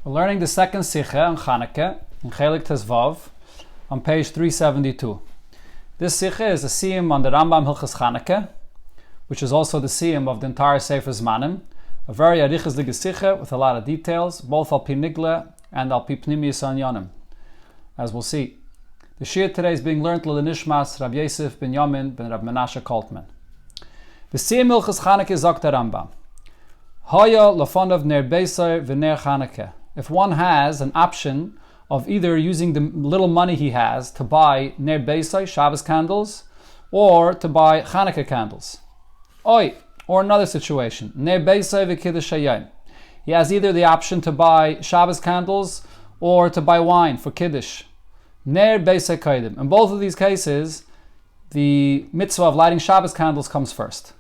We're learning the second Sikha on Chanukah in Chelek Tezvav on page 372. This Sikha is a siyum on the Rambam Hilchas Chanukah, which is also the siyum of the entire Sefer Zmanim. A very arichas Sikha with a lot of details, both al pi nigla and al pi pnimiyus anyanim. As we'll see, the shir today is being learned l'nishmas Rabbi Yosef ben Yamin ben Rabbi Menashe Koltman. The siyum Hilchas Chanukah zok the Rambam. Haya lafonov ner beisar v'ner Chanukah. If one has an option of either using the little money he has to buy ner beisai, Shabbos candles, or to buy Chanukah candles. Or another situation, ner beisai v'kiddush hayom. He has either the option to buy Shabbos candles or to buy wine for kiddush. Ner beisai kaidim. In both of these cases, the mitzvah of lighting Shabbos candles comes first.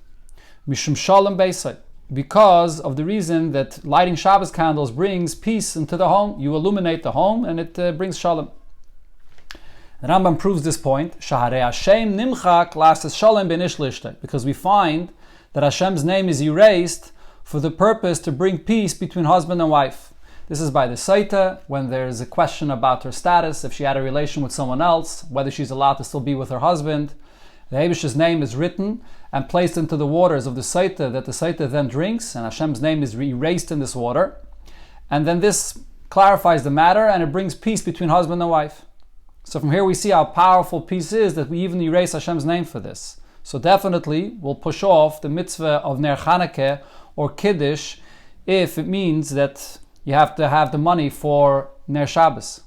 Mishum shalom beisai. Because of the reason that lighting Shabbos candles brings peace into the home. You illuminate the home and it brings shalom. The Rambam proves this point. Shaharei Hashem nimchak lasses shalom benish lishtei. Because we find that Hashem's name is erased for the purpose to bring peace between husband and wife. This is by the Saita, when there's a question about her status, if she had a relation with someone else, whether she's allowed to still be with her husband. The Eibish's name is written and placed into the waters of the Saita that the Saita then drinks, and Hashem's name is erased in this water. And then this clarifies the matter and it brings peace between husband and wife. So from here we see how powerful peace is that we even erase Hashem's name for this. So definitely we'll push off the mitzvah of Ner Chanukah or Kiddush if it means that you have to have the money for Ner Shabbos.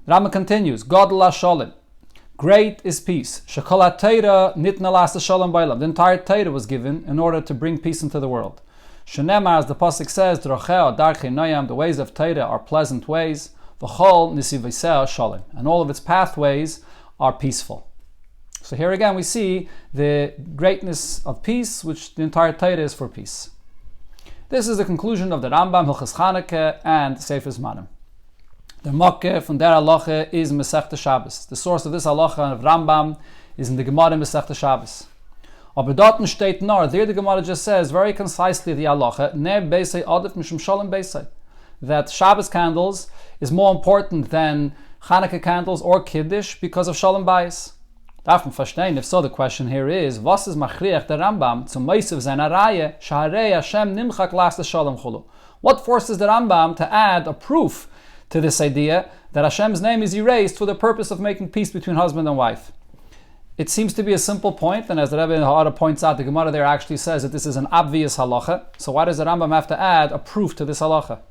Rama continues, God la shalom. Great is peace. Shekol ha-Torah nitna las shalom ba'olam. The entire Torah was given in order to bring peace into the world. Shenemar, as the pasuk says, Drocheo darchei noyam, the ways of Torah are pleasant ways. V'chol nisivoseo shalom, and all of its pathways are peaceful. So here again we see the greatness of peace, which the entire Torah is for peace. This is the conclusion of the Rambam, Hilchas Chanukah, and Sefer Zmanim. The Mokkeh from der Halacha is Masechta Shabbos. The source of this Halacha of Rambam is in the Gemara Masechta Shabbos. Aber dorten steht nor, there the Gemara just says very concisely the Halacha, Ner Beisai Adif Mishum Shalom Beisai, that Shabbos candles is more important than Chanukah candles or Kiddush because of Shalom Bayis. Darf man verstehen? If so, the question here is, was is machriach der Rambam zum Meisev seiner Reihe, Shaharei Hashem nimchak las Shalom chulu? What forces the Rambam to add a proof to this idea that Hashem's name is erased for the purpose of making peace between husband and wife? It seems to be a simple point, and as the Rabbi in Ha'ara points out, the Gemara there actually says that this is an obvious halacha. So why does the Rambam have to add a proof to this halacha?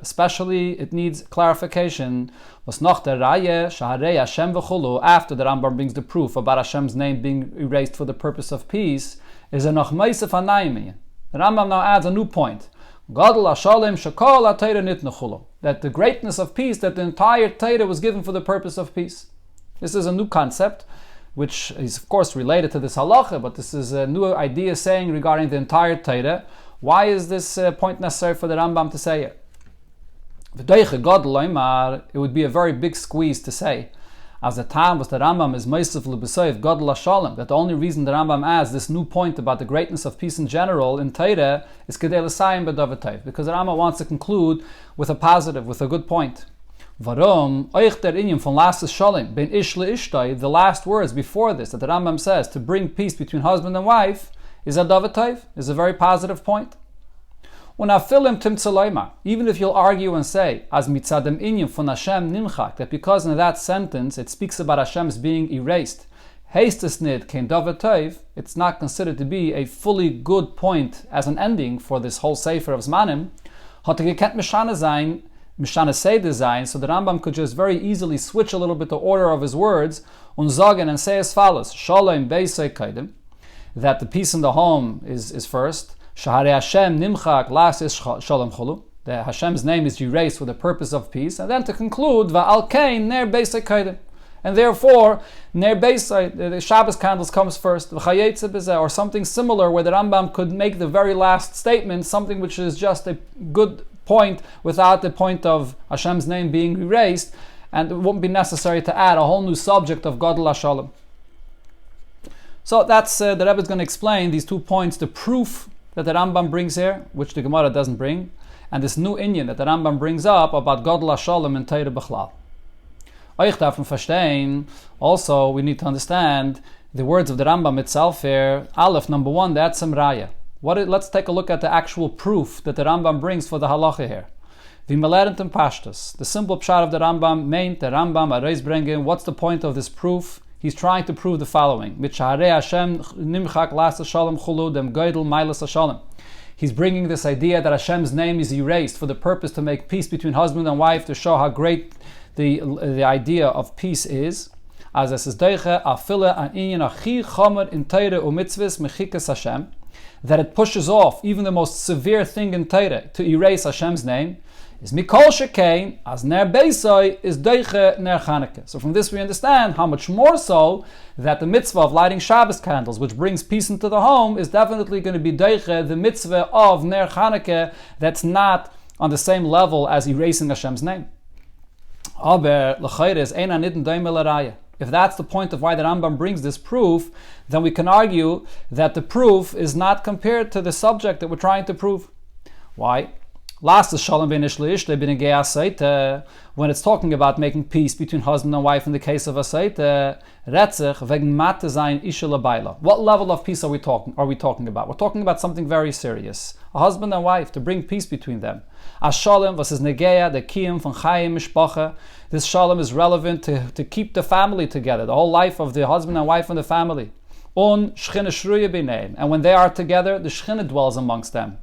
Especially it needs clarification. After the Rambam brings the proof about Hashem's name being erased for the purpose of peace, is a noch meisef hanayim. The Rambam now adds a new point. That the greatness of peace, that the entire Torah was given for the purpose of peace. This is a new concept, which is of course related to this halacha, but this is a new idea saying regarding the entire Torah. Why is this point necessary for the Rambam to say it? It would be a very big squeeze to say, as the time was the Rambam is Meisef L'Besoif God L'Shalom, that the only reason the Rambam adds this new point about the greatness of peace in general in Torah is Kedei L'Sayim B'Davatayv, because the Rambam wants to conclude with a positive, with a good point. Varom Oich der Inyum von Lasses Shalom Ben Ish L'Ishtay, the last words before this that the Rambam says to bring peace between husband and wife is a Davatayv, is a very positive point. Even if you'll argue and say, as mitzadem inyum von Hashem nimchak, that because in that sentence it speaks about Hashem's being erased, heistes kein davatayv, it's not considered to be a fully good point as an ending for this whole sefer of Zmanim. Hat gekent mishana seide sein, so the Rambam could just very easily switch a little bit the order of his words, und sagen and say as follows: Shalom beisei kaidem, that the peace in the home is first. Shaharei Hashem nimchak las shalom chulu, that Hashem's name is erased for the purpose of peace, and then to conclude va'al kain ner beisai kaidem, and therefore ner beisai, the Shabbos candles comes first, v'chayetze bezeh, or something similar where the Rambam could make the very last statement something which is just a good point without the point of Hashem's name being erased, and it wouldn't be necessary to add a whole new subject of God la shalom. So that's the Rebbe is going to explain these 2 points, the proof that the Rambam brings here, which the Gemara doesn't bring, and this new inyan that the Rambam brings up about Godel HaShalom and Teire Bechlal. Euch darf man verstehen, also we need to understand the words of the Rambam itself here. Aleph, number one, that's some raya. Let's take a look at the actual proof that the Rambam brings for the halacha here. V'malerent in Pashtus. The simple pshat of the Rambam meant the Rambam areis bringen. What's the point of this proof? He's trying to prove the following. Mit shaharei Hashem nimchak las hashalom chulu dem goydel mailas hashalom. He's bringing this idea that Hashem's name is erased for the purpose to make peace between husband and wife, to show how great the idea of peace is. As es is deiche afile an inyan achi chomer in Teire umitzvus mechikas Hashem, that it pushes off even the most severe thing in Teire to erase Hashem's name, is mikol shekain as ner beisai is deiche ner Chanukah. So from this we understand how much more so that the mitzvah of lighting Shabbos candles, which brings peace into the home, is definitely going to be deiche the mitzvah of ner Chanukah, that's not on the same level as erasing Hashem's name. Aber l'chayre is ein anidin doimel araya. If that's the point of why the Rambam brings this proof, then we can argue that the proof is not compared to the subject that we're trying to prove. Why? Last is shalom ben ishle ishle ben asaita, when it's talking about making peace between husband and wife in the case of asaita, retzich vegen mate zayin ishe labayla. What level of peace are we talking about? We're talking about something very serious. A husband and wife, to bring peace between them. As shalom, was is negeya, the kiyum von chayim mishpacha. This shalom is relevant to keep the family together, the whole life of the husband and wife and the family. Un shchina shruya b'neim. And when they are together, the shchina dwells amongst them.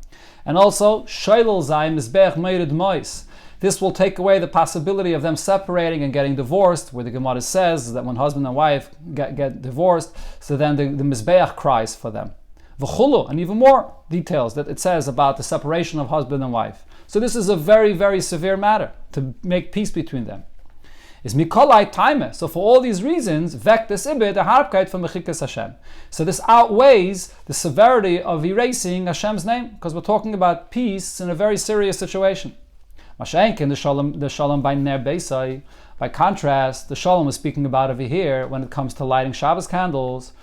And also, shaylol zayim mizbech meirid mois. This will take away the possibility of them separating and getting divorced, where the Gemara says that when husband and wife get divorced, so then the mizbeach cries for them. V'chulu, and even more details that it says about the separation of husband and wife. So this is a very, very severe matter to make peace between them. Is mikolai taime. So for all these reasons, vek des ibe the harpkeit from mechikas Hashem. So this outweighs the severity of erasing Hashem's name, because we're talking about peace in a very serious situation. Mashenkin, the shalom by ner beisai. By contrast, the shalom is speaking about over here when it comes to lighting Shabbos candles.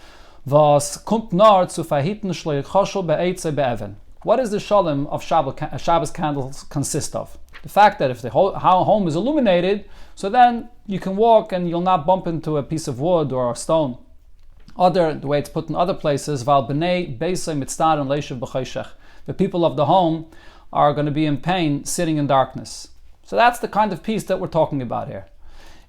Was kommt nar zu verhitten shleich choshel be'etzei be'even. What does the shalom of Shabbos candles consist of? The fact that if the whole home is illuminated, so then you can walk and you'll not bump into a piece of wood or a stone. The way it's put in other places, val b'nei beisei mitzdar and leishav b'choshech. The people of the home are going to be in pain, sitting in darkness. So that's the kind of peace that we're talking about here.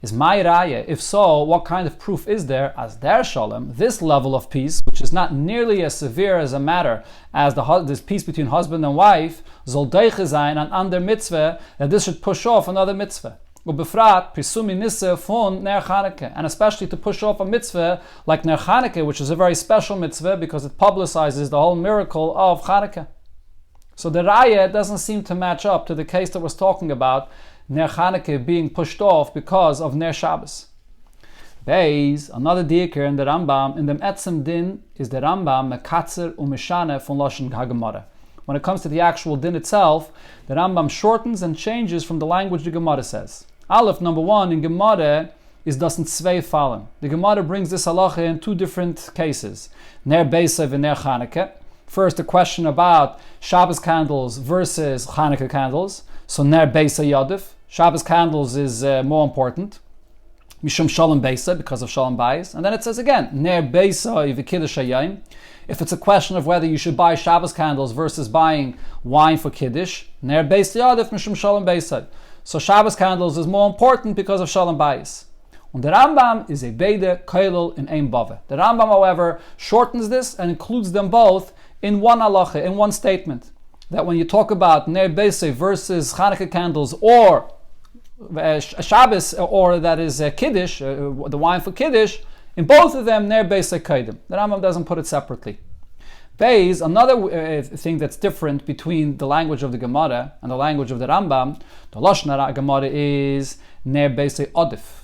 Is my raya? If so, what kind of proof is there as their shalom, this level of peace, which is not nearly as severe as a matter as this peace between husband and wife, zol deiche zayin an ander mitzvah, that this should push off another mitzvah. Ubefrat prisumi nisse von ner Chanukah, and especially to push off a mitzvah like ner Chanukah, which is a very special mitzvah because it publicizes the whole miracle of Chanukah. So the raya doesn't seem to match up to the case that was talking about ner Chanukah being pushed off because of ner Shabbos. Beis, another diker in the Rambam, in the etzem din, is the Rambam mekatzer umishane von lashon hagemara. When it comes to the actual din itself, the Rambam shortens and changes from the language the Gemara says. Aleph, number one, in Gemara is doesn't zwei fallen. The Gemara brings this halacha in two different cases. Ner beisav and ner Chanukah. First, a question about Shabbos candles versus Chanukah candles. So ner beisa yadif. Shabbos candles is more important. Mishum shalom beisa, because of shalom bayis. And then it says again, ner beisa v'kiddush hayayim. If it's a question of whether you should buy Shabbos candles versus buying wine for kiddush, ner beisa yadif mishum shalom beisa. So Shabbos candles is more important because of shalom bayis. And the Rambam is a beide kailul in ein bave. The Rambam, however, shortens this and includes them both in one halacha, in one statement. That when you talk about ner beisa versus Chanukah candles or Shabbos, or that is Kiddush, the wine for Kiddush, in both of them, ner beisa kaidim. The Rambam doesn't put it separately. Beis, another thing that's different between the language of the Gemara and the language of the Rambam, the Lashon Gemara is ner beisa odif.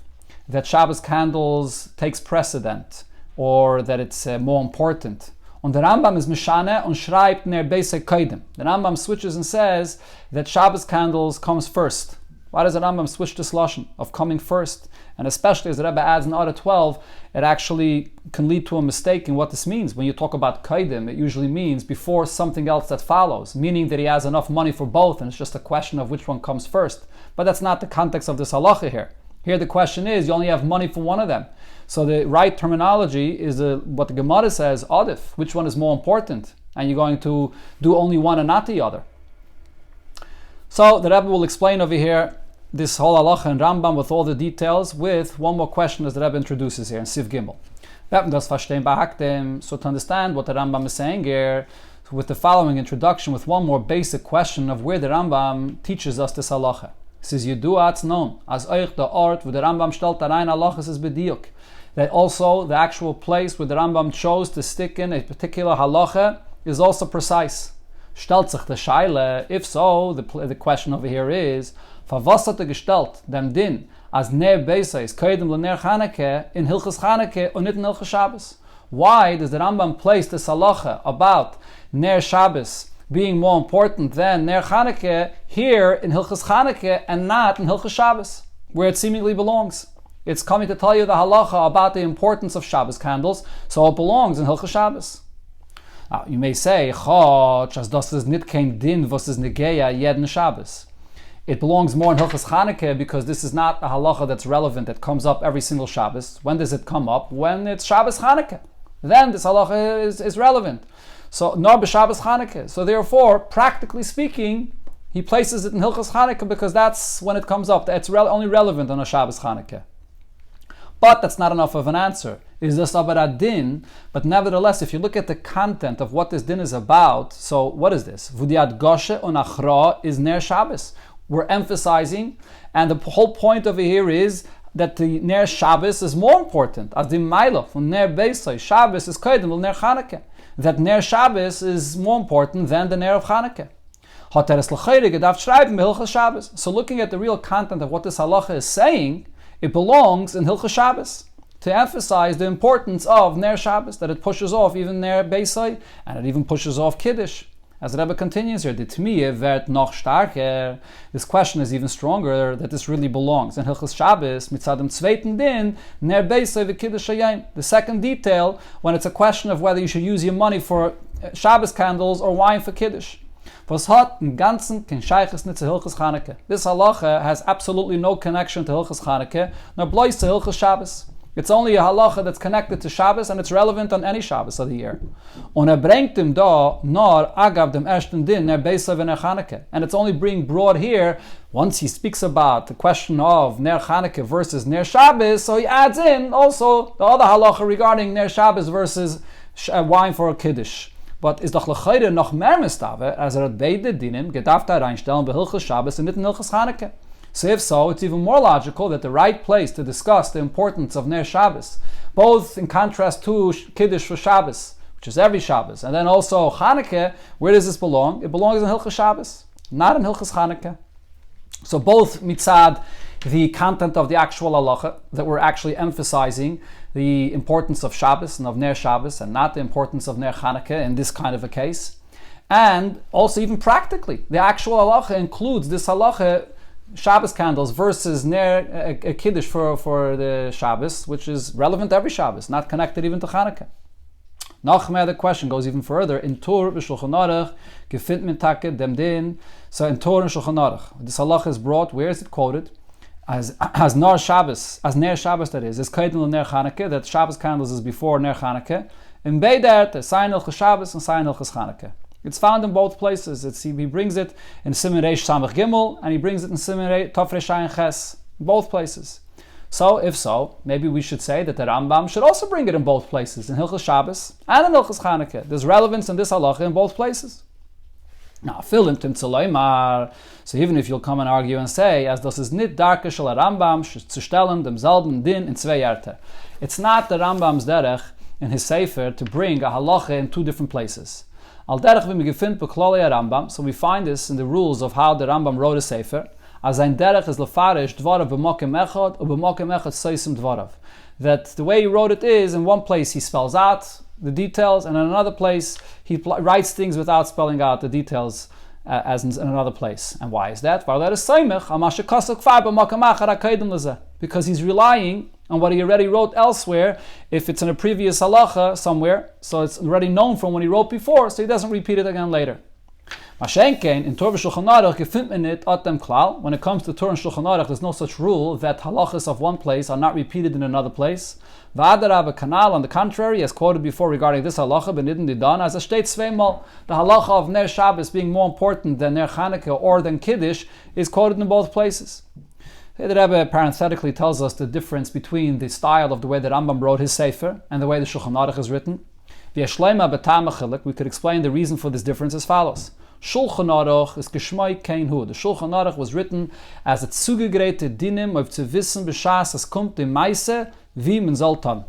That Shabbos candles takes precedent, or that it's more important. And the Rambam is mishane und schreibt ner beisa kaidim. The Rambam switches and says that Shabbos candles comes first. Why does the Rambam switch this lashon of coming first? And especially as the Rebbe adds in Order 12, it actually can lead to a mistake in what this means. When you talk about kaidim, it usually means before something else that follows, meaning that he has enough money for both, and it's just a question of which one comes first. But that's not the context of this halacha here. Here the question is, you only have money for one of them. So the right terminology is what the Gemara says, adif, which one is more important? And you're going to do only one and not the other. So the Rebbe will explain over here this whole halacha and Rambam with all the details with one more question as the Rebbe introduces here in Siv Gimel. So to understand what the Rambam is saying here, with the following introduction, with one more basic question of where the Rambam teaches us this halacha. It says, Yedu'at's known, as euch the ort, where the Rambam stellt da rein halachas is bediuk. That also the actual place where the Rambam chose to stick in a particular halacha is also precise. Stellt sich the shaila, if so, the question over here is, was hat gestellt dem din as ner beisa is koidem lener Chanukah in Hilchas Chanukah und nicht in Hilchas Shabbos? Why does the Rambam place this halacha about ner Shabbos being more important than ner Chanukah here in Hilchas Chanukah and not in Hilchas Shabbos, where it seemingly belongs? It's coming to tell you the halacha about the importance of Shabbos candles, so it belongs in Hilchas Shabbos. Now, you may say, Chotch, as das is nit kein din, was is negeya jeden Shabbos. It belongs more in Hilchas Chanukah because this is not a halacha that's relevant, that comes up every single Shabbos. When does it come up? When it's Shabbos Chanukah. Then this halacha is relevant. So, nor b'Shabbos Chanukah. So therefore, practically speaking, he places it in Hilchas Chanukah because that's when it comes up. It's only relevant on a Shabbos Chanukah. But that's not enough of an answer. Is this about a din? But nevertheless, if you look at the content of what this din is about, so what is this? V'diat goshe on achra is ner Shabbos. We're emphasizing, and the whole point over here is that the ner Shabbos is more important. As the Maila from ner Beisai, Shabbos is koidem ner Chanukah. That ner Shabbos is more important than the ner of Chanukah. So looking at the real content of what this halacha is saying, it belongs in Hilchas Shabbos to emphasize the importance of ner Shabbos, that it pushes off even ner Beisai, and it even pushes off Kiddush. As the Rebbe continues here, this question is even stronger, that this really belongs in Hilchas Shabbos, mitzadem zweiten din, ner Beisai v'kiddush hayom. The second detail, when it's a question of whether you should use your money for Shabbos candles or wine for Kiddush. This halacha has absolutely no connection to Hilchas Chanukah, nor blois to Hilchas Shabbos. It's only a halacha that's connected to Shabbos, and it's relevant on any Shabbos of the year. And it's only being brought here once he speaks about the question of Ner Chanukah versus Ner Shabbos, so he adds in also the other halacha regarding Ner Shabbos versus wine for a Kiddush. But is doch lechayre noch mehr mistave, as beide dinim gedarf da reinstellen bei Hilchas Shabbos und nicht in Hilchas Chanukah. So if so, it's even more logical that the right place to discuss the importance of Ner Shabbos, both in contrast to Kiddush for Shabbos, which is every Shabbos, and then also Chanukah, where does this belong? It belongs in Hilchas Shabbos, not in Hilchas Chanukah. So both mitzad, the content of the actual halacha, that we're actually emphasizing the importance of Shabbos and of Ner Shabbos, and not the importance of Ner Chanukah in this kind of a case. And also even practically, the actual halacha includes this halacha, Shabbos candles versus Ner Kiddush for the Shabbos, which is relevant every Shabbos, not connected even to Chanukah. Nachmer, the question goes even further. In Torah v'Shulchan Aruch gefindt men take dem din. So in Torah and Shulchan Aruch, this halacha is brought. Where is it quoted? As Ner Shabbos, that is koidem Ner Chanukah. That Shabbos candles is before Ner Chanukah. In Beidert, Sayin Hilchas Shabbos and Sayin Hilchas Chanukah. It's found in both places. He brings it in Siman Reish Samach Gimel, and he brings it in Siman Tov Reish Ayin Ches, both places. So, if so, maybe we should say that the Rambam should also bring it in both places, in Hilchas Shabbos and in Hilchas Chanukah. There's relevance in this halacha in both places. Now, filim tim tzoloimar. So even if you'll come and argue and say, as das is nit darke shel Rambam zu stellen demselben din in zwei Yerte. It's not the Rambam's derech in his sefer to bring a halacha in two different places. Al derech v'mi gefind b'klolei Rambam. So we find this in the rules of how the Rambam wrote a sefer. As ein derech is lefarish dvarav b'mokem echad u b'mokem echad soisim dvarav. That the way he wrote it is, in one place he spells out the details, and in another place he writes things without spelling out the details as in another place. And why is that? Because he's relying on what he already wrote elsewhere. If it's in a previous halacha somewhere, so it's already known from when he wrote before, so he doesn't repeat it again later. In Torah Shulchan Aruch, when it comes to Torah and Shulchan Aruch, there's no such rule that halachas of one place are not repeated in another place. V'adarabah kanal, on the contrary, as quoted before regarding this halacha, benidin didan, as a state sveimal, the halacha of Ner Shabbos being more important than Ner Chanukah or than Kiddush is quoted in both places. The Rebbe parenthetically tells us the difference between the style of the way that Rambam wrote his Sefer and the way the Shulchan Aruch is written. We could explain the reason for this difference as follows. Shulchan Aruch is geschmai kein hu. The Shulchan Aruch was written as a zugegrete dinim of zu wissen b'shas as kommt im Meise wie man soltan.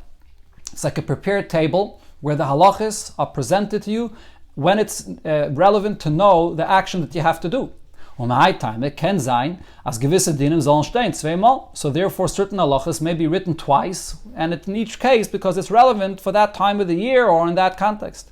It's like a prepared table where the halachas are presented to you when it's relevant to know the action that you have to do. It can sein as gewisse dinim sollen stehen zweimal. So therefore certain halachas may be written twice, and in each case because it's relevant for that time of the year or in that context.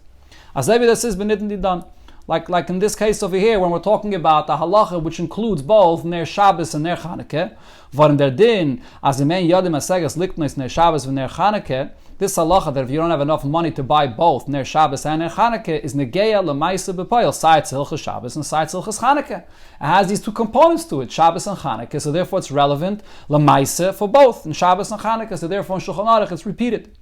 As maybe this is benitten didan. Like in this case over here, when we're talking about the halacha, which includes both Ner Shabbos and Ner Chanukah, varim der din, as imen yadim asegas liknos Ner Shabbos and Ner Chanukah, this halacha that if you don't have enough money to buy both Ner Shabbos and Ner Chanukah is negeya l'maisa b'poil, sides hilchas Shabbos and sides hilchas Chanukah. It has these two components to it, Shabbos and Chanukah, so therefore it's relevant l'maisa for both, in Shabbos and Chanukah, so therefore in Shulchan Aruch it's repeated.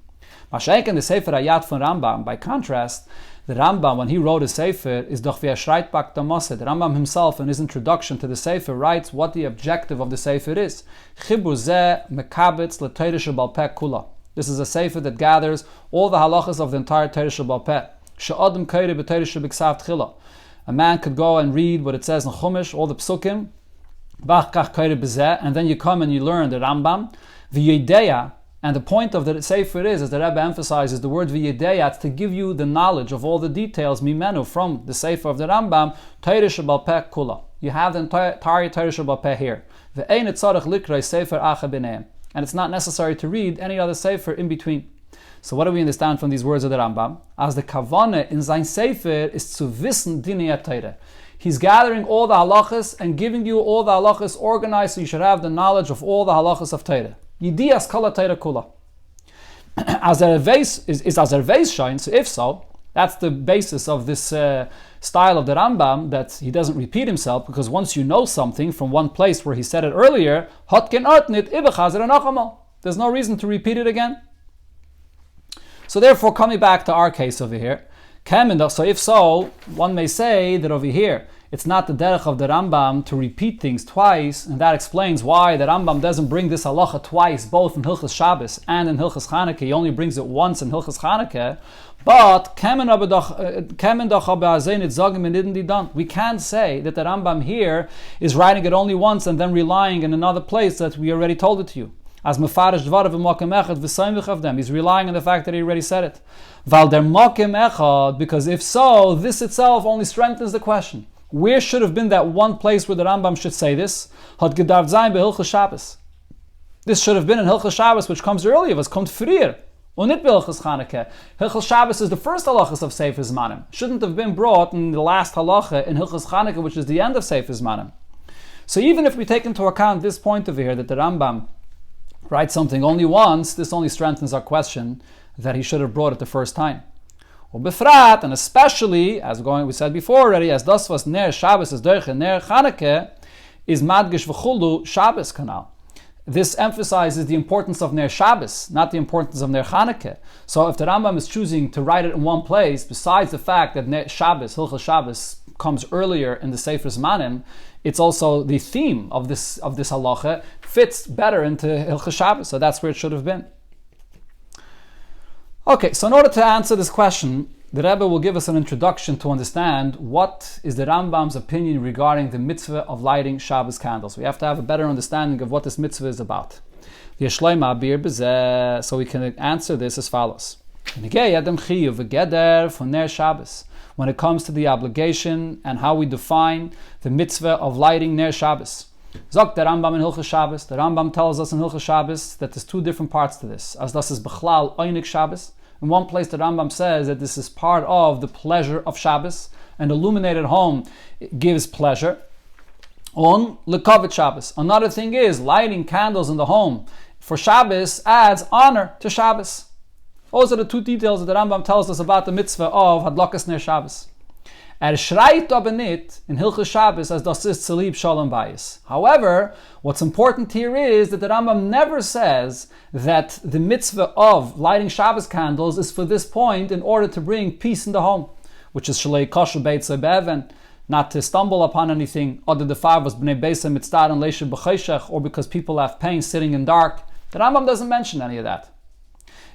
Mashenk in the Sefer Hayat von Rambam, by contrast, the Rambam, when he wrote his Sefer, is doch via Shreit Bak Damose. The Rambam himself, in his introduction to the Sefer, writes what the objective of the Sefer is. Chibur zeh mekabetz l'Torah shebal peh kula. This is a Sefer that gathers all the halachas of the entire Torah shebal peh. She'adam koire b'Torah shebiksav tchila. A man could go and read what it says in Chumash, all the psukim, bach kach koire b'zeh, and then you come and you learn the Rambam. V'yedeya. And the point of the Sefer is, as the Rebbe emphasizes, the word v'yedeya, to give you the knowledge of all the details, mimenu, from the Sefer of the Rambam, Torah shebal peh kula. You have the entire Torah shebal peh here. Ve'ein tzarich likrei Sefer acha b'neim. And it's not necessary to read any other Sefer in between. So what do we understand from these words of the Rambam? As the Kavanah in sein Sefer is zu wissen dinei Torah. He's gathering all the halachas and giving you all the halachas organized so you should have the knowledge of all the halachas of Torah. Yidiyas kala Torah kula. As a vase is as a vase shines. So if so, that's the basis of this style of the Rambam, that he doesn't repeat himself, because once you know something from one place where he said it earlier, there's no reason to repeat it again. So therefore, coming back to our case over here, so if so, one may say that over here it's not the derech of the Rambam to repeat things twice, and that explains why the Rambam doesn't bring this halacha twice, both in Hilchas Shabbos and in Hilchas Chanukah. He only brings it once in Hilchas Chanukah. But we can't say that the Rambam here is writing it only once and then relying in another place that we already told it to you. As mefarish dvarav v'mokem echad v'soymich of them, he's relying on the fact that he already said it. Val der mokem echad, because if so, this itself only strengthens the question. Where should have been that one place where the Rambam should say this? Had gedarf zayin beHilchas Shabbos. This should have been in Hilchas Shabbos, which comes earlier. Was kommt frier, und nicht beHilchas Chanukah. Hilchas Shabbos is the first halachas of Sefer Zmanim. Shouldn't have been brought in the last halacha in Hilchas Chanukah, which is the end of Sefer Zmanim. So even if we take into account this point over here, that the Rambam writes something only once, this only strengthens our question that he should have brought it the first time. Befrat, and especially, as we said before already, as das was Ner Shabbos is Derech Ner Chanukah is Madgish v'chulu Shabbos kanal. This emphasizes the importance of Ner Shabbos, not the importance of Ner Chanukah. So if the Rambam is choosing to write it in one place, besides the fact that Ner Shabbos, Hilchas Shabbos, comes earlier in the Sefer Zmanim, it's also the theme of this halacha fits better into Hilchas Shabbos, so that's where it should have been. Okay, so in order to answer this question, the Rebbe will give us an introduction to understand what is the Rambam's opinion regarding the mitzvah of lighting Shabbos candles. We have to have a better understanding of what this mitzvah is about. So we can answer this as follows. When it comes to the obligation and how we define the mitzvah of lighting Ner Shabbos. Zok the Rambam in Hilchas Shabbos. The Rambam tells us in Hilchas Shabbos that there's two different parts to this. As das is Bechlal Oynik Shabbos. In one place the Rambam says that this is part of the pleasure of Shabbos. an illuminated home gives pleasure. On Lekavit Shabbos. Another thing is lighting candles in the home for Shabbos adds honor to Shabbos. Those are the two details that the Rambam tells us about the mitzvah of Hadlakas Ner Shabbos. Schreit aber nit in Hilchos Shabbos as das ist Tzalib Shalom Bayis. However, what's important here is that the Rambam never says that the mitzvah of lighting Shabbos candles is for this point in order to bring peace in the home, which is Chelek Kosher Beitzah Be'even, not to stumble upon anything, other the five was Bnei Beisa Mitzvah and Leisha B'chayshech, or because people have pain sitting in dark. The Rambam doesn't mention any of that.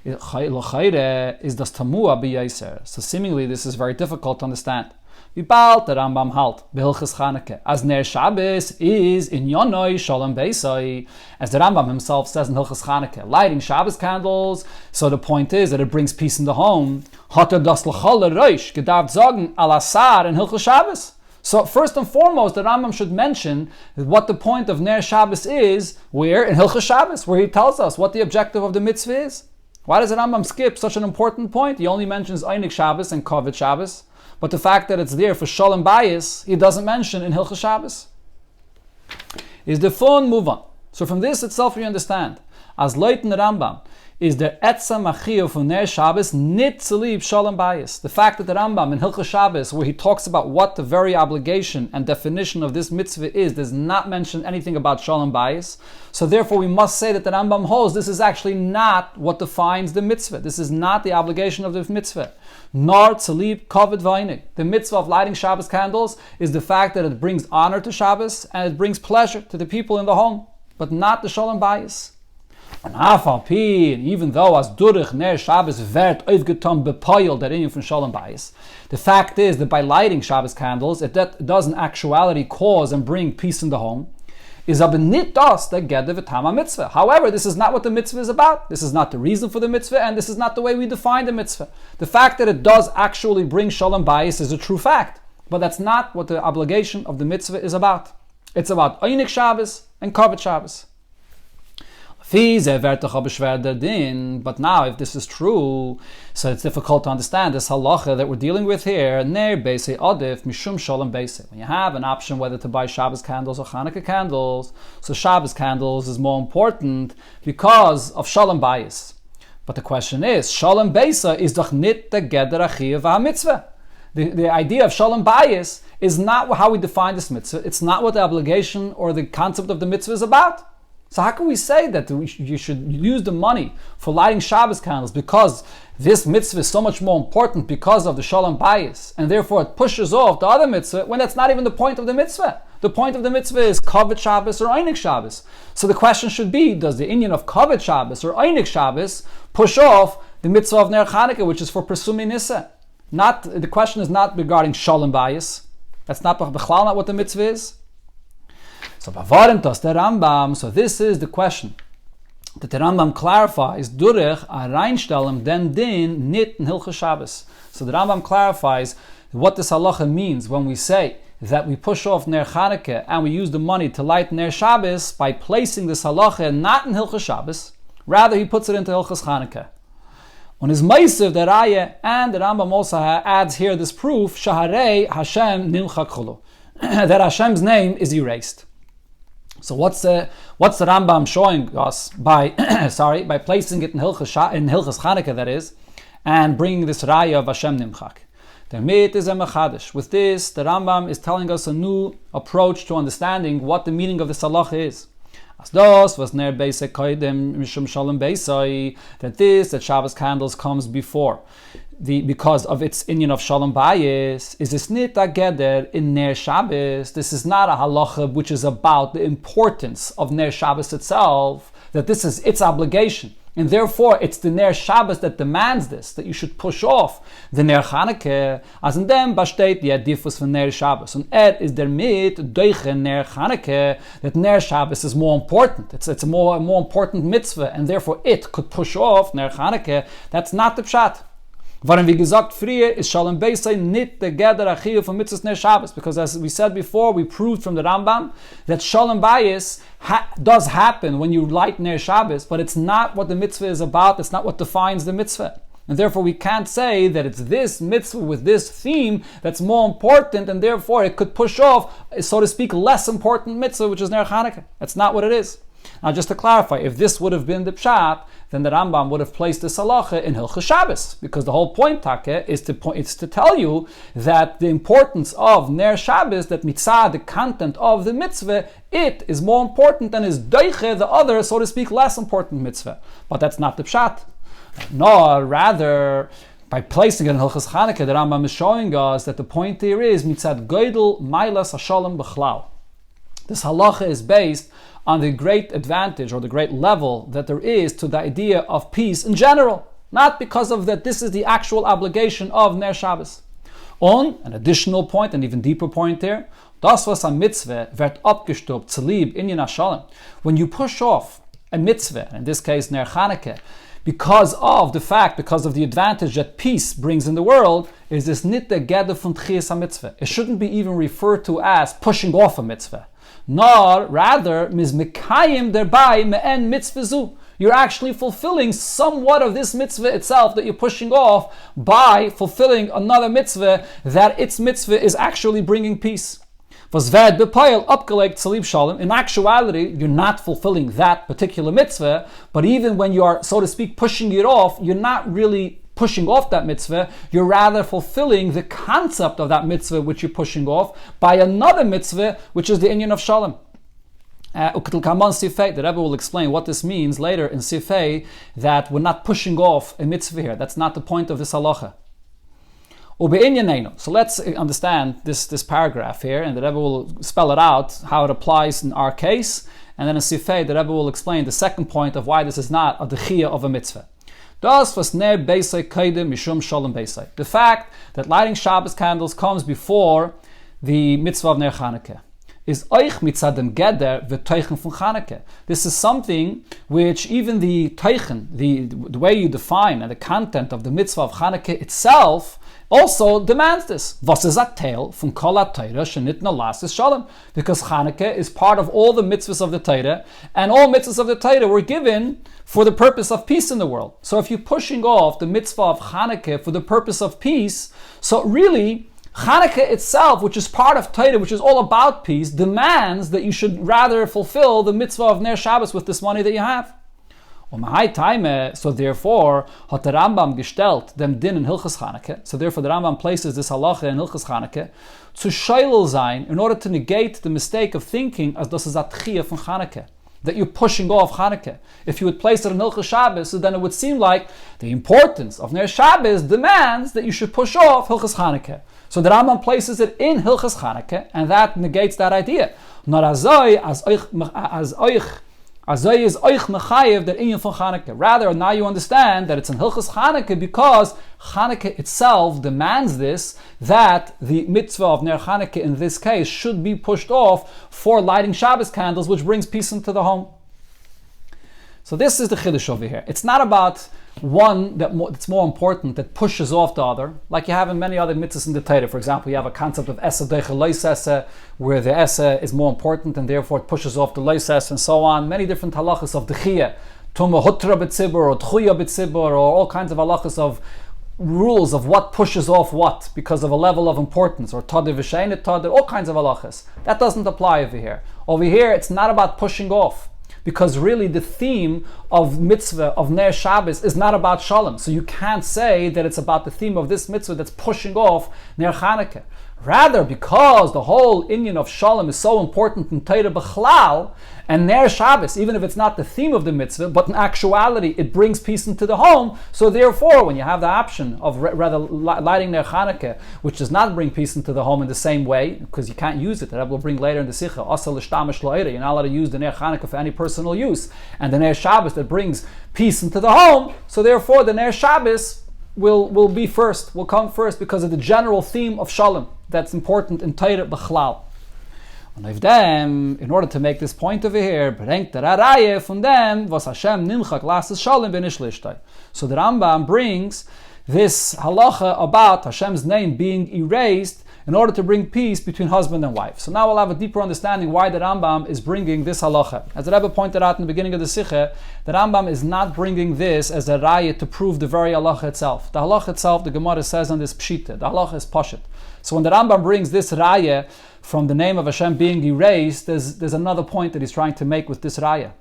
Is das Tamua b'Yaiser. So seemingly this is very difficult to understand. Wie bald der Rambam halt b'Hilchos Chanukah as Ner Shabbos is in Yonoi Shalom Beisai, as the Rambam himself says in Hilchos Chanukah, lighting Shabbos candles. So the point is that it brings peace in the home. Hat das l'chol l'roish gedarft sagen al asar in Hilchos Shabbos. So first and foremost, the Rambam should mention what the point of Ner Shabbos is, where in Hilchos Shabbos, where he tells us what the objective of the mitzvah is. Why does the Rambam skip such an important point? He only mentions Einik Shabbos and Kovit Shabbos, but the fact that it's there for Shalom Bayis, he doesn't mention in Hilchos Shabbos. Is the fun move on? So from this itself we understand, as Leuten the Rambam, is the etzam achiyah for Ner Shabbos nit tzalib Shalom Bayis. The fact that the Rambam in Hilchos Shabbos, where he talks about what the very obligation and definition of this mitzvah is, does not mention anything about Shalom Bayis. So therefore we must say that the Rambam holds this is actually not what defines the mitzvah. This is not the obligation of the mitzvah. Nor tzalib kavod v'einig. The mitzvah of lighting Shabbos candles is the fact that it brings honor to Shabbos and it brings pleasure to the people in the home, but not the Shalom Bayis. And even though as Durich Ner Shabbos wird aufgetan bepoil der Inyan from Shalom Bayis, the fact is that by lighting Shabbos candles, it does in actuality cause and bring peace in the home. Is aber nit das der Geder v'tama mitzvah. However, this is not what the mitzvah is about. This is not the reason for the mitzvah, and this is not the way we define the mitzvah. The fact that it does actually bring Shalom Bayis is a true fact, but that's not what the obligation of the mitzvah is about. It's about Einik Shabbos and Kovit Shabbos. But now, if this is true, so it's difficult to understand this halacha that we're dealing with here. Ner Beisei Adif Mishum Shalom Beisei. When you have an option whether to buy Shabbos candles or Chanukah candles, so Shabbos candles is more important because of Shalom Bayis. But the question is, Shalom Beisei is doch nit the Geder Achiyah v'Hamitzvah. The idea of Shalom Bayis is not how we define this mitzvah. It's not what the obligation or the concept of the mitzvah is about. So how can we say that you should use the money for lighting Shabbos candles because this mitzvah is so much more important because of the Shalom Bayis, and therefore it pushes off the other mitzvah when that's not even the point of the mitzvah? The point of the mitzvah is Kovit Shabbos or Einik Shabbos. So the question should be, does the inyan of Kovit Shabbos or Einik Shabbos push off the mitzvah of Ner Chanukah, which is for Persumi Nisa? The question is not regarding Shalom Bayis. That's not what the mitzvah is. So this is the question that the Rambam clarifies. Durich a reinstellem den din nit in Hilchos Shabbos. So the Rambam clarifies what this halacha means when we say that we push off Ner Chanukah and we use the money to light Ner Shabbos by placing this halacha not in Hilchos Shabbos. Rather, he puts it into Hilchos Chanukah. On his Meisev the Raya, and the Rambam also adds here this proof Shaharei Hashem nimchak chulu, that Hashem's name is erased. So what's the Rambam showing us by by placing it in Hilchos Chanukah, that is, and bringing this raya of Hashem Nimchak? Damit is a mechadish. With this, the Rambam is telling us a new approach to understanding what the meaning of this halacha is. As das was ner beisei koidem mishum shalom beisai, that Shabbos candles comes before. Because of its inyan of Shalom Bayis, is this nit a geder in Ner Shabbos. This is not a halacha which is about the importance of Ner Shabbos itself, that this is its obligation. And therefore, it's the Ner Shabbos that demands this, that you should push off the Ner Chanukah, as in dem besteht die Adifus von Ner Shabbos. And is der mit doiche Ner Chanukah, that Ner Shabbos is more important. It's a more important mitzvah, and therefore it could push off Ner Chanukah. That's not the pshat. Warum wie gesagt früher is Shalom Beisei nit the Geder Achiyah for mitzvahs Ner Shabbos, because as we said before, we proved from the Rambam that Shalom Bayis does happen when you light Ner Shabbos, but it's not what the mitzvah is about. It's not what defines the mitzvah. And therefore we can't say that it's this mitzvah with this theme that's more important, and therefore it could push off, so to speak, less important mitzvah, which is Ner Chanukah. That's not what it is. Now, just to clarify, if this would have been the pshat, then the Rambam would have placed this halacha in Hilchos Shabbos, because the whole point, Take, is to tell you that the importance of Ner Shabbos, that mitzvah, the content of the mitzvah, it is more important than is doiche, the other, so to speak, less important mitzvah. But that's not the pshat. No, rather, by placing it in Hilchos Chanukah, the Rambam is showing us that the point there is mitzad goydel mailas hashalom b'chlal. This halacha is based on the great advantage or the great level that there is to the idea of peace in general, not because of that this is the actual obligation of Ner Shabbos. On an additional point, an even deeper point there, das was a mitzvah wird abgestopt zu lieb inyan hashalom. When you push off a mitzvah, in this case Ner Chanukah, because of the advantage that peace brings in the world, is this nit der Geder von Tchias HaMitzvah. It shouldn't be even referred to as pushing off a mitzvah. Nor, rather, mis mekayim thereby me'en mitzvah zu. You're actually fulfilling somewhat of this mitzvah itself that you're pushing off by fulfilling another mitzvah that its mitzvah is actually bringing peace. In actuality, you're not fulfilling that particular mitzvah, but even when you are, so to speak, pushing it off, you're not really pushing off that mitzvah, you're rather fulfilling the concept of that mitzvah which you're pushing off by another mitzvah, which is the inyan of shalom. The Rebbe will explain what this means later in Sifei, that we're not pushing off a mitzvah here. That's not the point of this halacha. So let's understand this paragraph here, and the Rebbe will spell it out, how it applies in our case, and then in Sifei, the Rebbe will explain the second point of why this is not a dechiyah of a mitzvah. The fact that lighting Shabbos candles comes before the mitzvah of Ner Chanukah is oich mitzadem geder v'teichen von Chanukah. This is something which even the teichen, the way you define and the content of the mitzvah of Chanukah itself, also demands this. Was is a tale from kol ha-Torah shenitna lasis shalom? Because Chanukah is part of all the mitzvahs of the Torah, and all mitzvahs of the Torah were given for the purpose of peace in the world. So if you're pushing off the mitzvah of Chanukah for the purpose of peace, so really Chanukah itself, which is part of Torah, which is all about peace, demands that you should rather fulfill the mitzvah of Ner Shabbos with this money that you have. So therefore, hat der Rambam gestellt dem Din in Hilchos Chanukah. So therefore, the Rambam places this halacha in Hilchos Chanukah to sheilel sein, in order to negate the mistake of thinking as das is a tchiyah von Chanukah, that you're pushing off Chanukah. If you would place it in Hilchos Shabbos, so then it would seem like the importance of Ner Shabbos demands that you should push off Hilchos Chanukah. So the Rambam places it in Hilchos Chanukah, and that negates that idea. Not azoi as oich. Azay is oich mechayev that inyan von Chanukah. Rather, now you understand that it's in Hilchos Chanukah because Chanukah itself demands this, that the mitzvah of Ner Chanukah in this case should be pushed off for lighting Shabbos candles, which brings peace into the home. So this is the chiddush over here. It's not about one that's more important, that pushes off the other, like you have in many other mitzvahs in the Torah. For example, you have a concept of esa deicha lois esa, where the esa is more important and therefore it pushes off the lois esa, and so on. Many different halachas of dechiyah, tuma hutra b'tzibur, or tchuya b'tzibur, or all kinds of halachas of rules of what pushes off what because of a level of importance, or tadir v'sheinet tadir, all kinds of halachas. That doesn't apply over here. Over here, it's not about pushing off, because really the theme of mitzvah of Ner Shabbos is not about shalom. So you can't say that it's about the theme of this mitzvah that's pushing off Ner Chanukah. Rather, because the whole inyan of shalom is so important in Torah b'chlal, and Ner Shabbos, even if it's not the theme of the mitzvah, but in actuality it brings peace into the home, so therefore when you have the option of rather lighting Ner Chanukah, which does not bring peace into the home in the same way, because you can't use it, that will bring later in the Sikha, Oster l'shtamish lo'ira, you're not allowed to use the Ner Chanukah for any personal use, and the Ner Shabbos that brings peace into the home, so therefore the Ner Shabbos will be first, will come first because of the general theme of shalom that's important in Torah b'chlal. And if them, in order to make this point over here, bringt der Araye von dem, was Hashem nimchak lasses shalom b'nishlishtai. So the Rambam brings this halacha about Hashem's name being erased in order to bring peace between husband and wife. So now we'll have a deeper understanding why the Rambam is bringing this halacha. As the Rabbi pointed out in the beginning of the Sikha, the Rambam is not bringing this as a raya to prove the very halacha itself. The halacha itself, the Gemara says on this pshita, the halacha is pashit. So when the Rambam brings this raya from the name of Hashem being erased, there's another point that he's trying to make with this raya.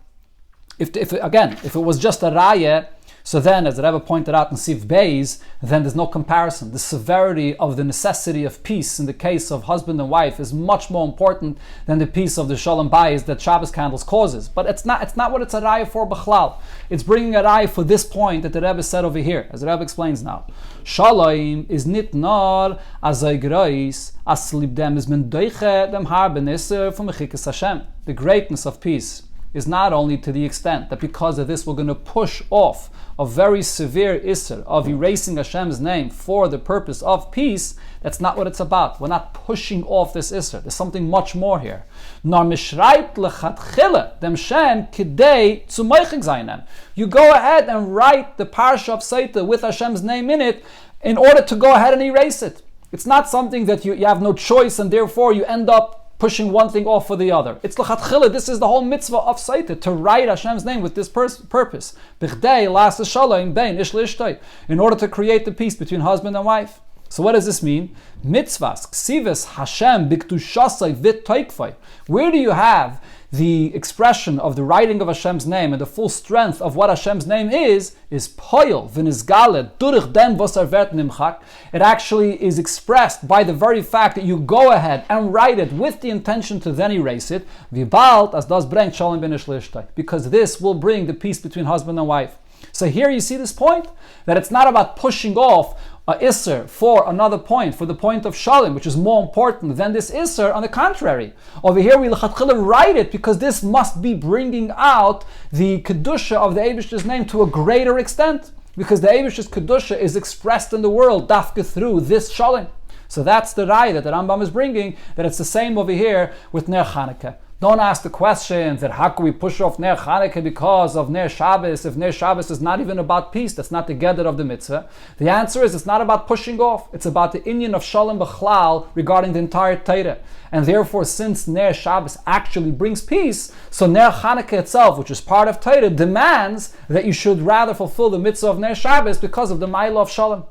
If it was just a raya, so then, as the Rebbe pointed out in Sif Beis, then there's no comparison. The severity of the necessity of peace in the case of husband and wife is much more important than the peace of the Shalom Bayis that Shabbos candles causes. But it's not what it's a raya for B'chlal. It's bringing a raya for this point that the Rebbe said over here, as the Rebbe explains now. Shalom is nit nor azay grois as libdem is men doiche dem har benisser from mechikas Hashem. The greatness of peace is not only to the extent that because of this we're going to push off a very severe isser of erasing Hashem's name for the purpose of peace. That's not what it's about. We're not pushing off this isser. There's something much more here. Nor mishreit lechatchila dem shem kidei zu moichig zainem. You go ahead and write the parsha of Seita with Hashem's name in it in order to go ahead and erase it. It's not something that you have no choice and therefore you end up pushing one thing off for the other. It's l'chatchila. This is the whole mitzvah of Seita, to write Hashem's name with this purpose. B'chdei las shalom bein ish l'ishtay, in order to create the peace between husband and wife. So what does this mean? Mitzvahs, ksives Hashem b'ktushasai v'toikfai. Where do you have the expression of the writing of Hashem's name and the full strength of what Hashem's name is poil v'nizgale durich dem v'sar vert nimchak. It actually is expressed by the very fact that you go ahead and write it with the intention to then erase it. V'balt as das brengt shalom ben ish l'ishtay, because this will bring the peace between husband and wife. So here you see this point, that it's not about pushing off a isser for another point, for the point of shalom, which is more important than this isser. On the contrary, over here we l'chatchila write it because this must be bringing out the kedusha of the Eibishter's name to a greater extent, because the Eibishter's kedusha is expressed in the world dafka through this shalom. So that's the raya that the Rambam is bringing, that it's the same over here with Ner Chanukah. Don't ask the questions that how can we push off Ner Chanukah because of Ner Shabbos, if Ner Shabbos is not even about peace, that's not the gedder of the mitzvah. The answer is it's not about pushing off, it's about the inyan of Shalom B'chlal regarding the entire Torah. And therefore, since Ner Shabbos actually brings peace, so Ner Chanukah itself, which is part of Torah, demands that you should rather fulfill the mitzvah of Ner Shabbos because of the Ma'ila of Shalom.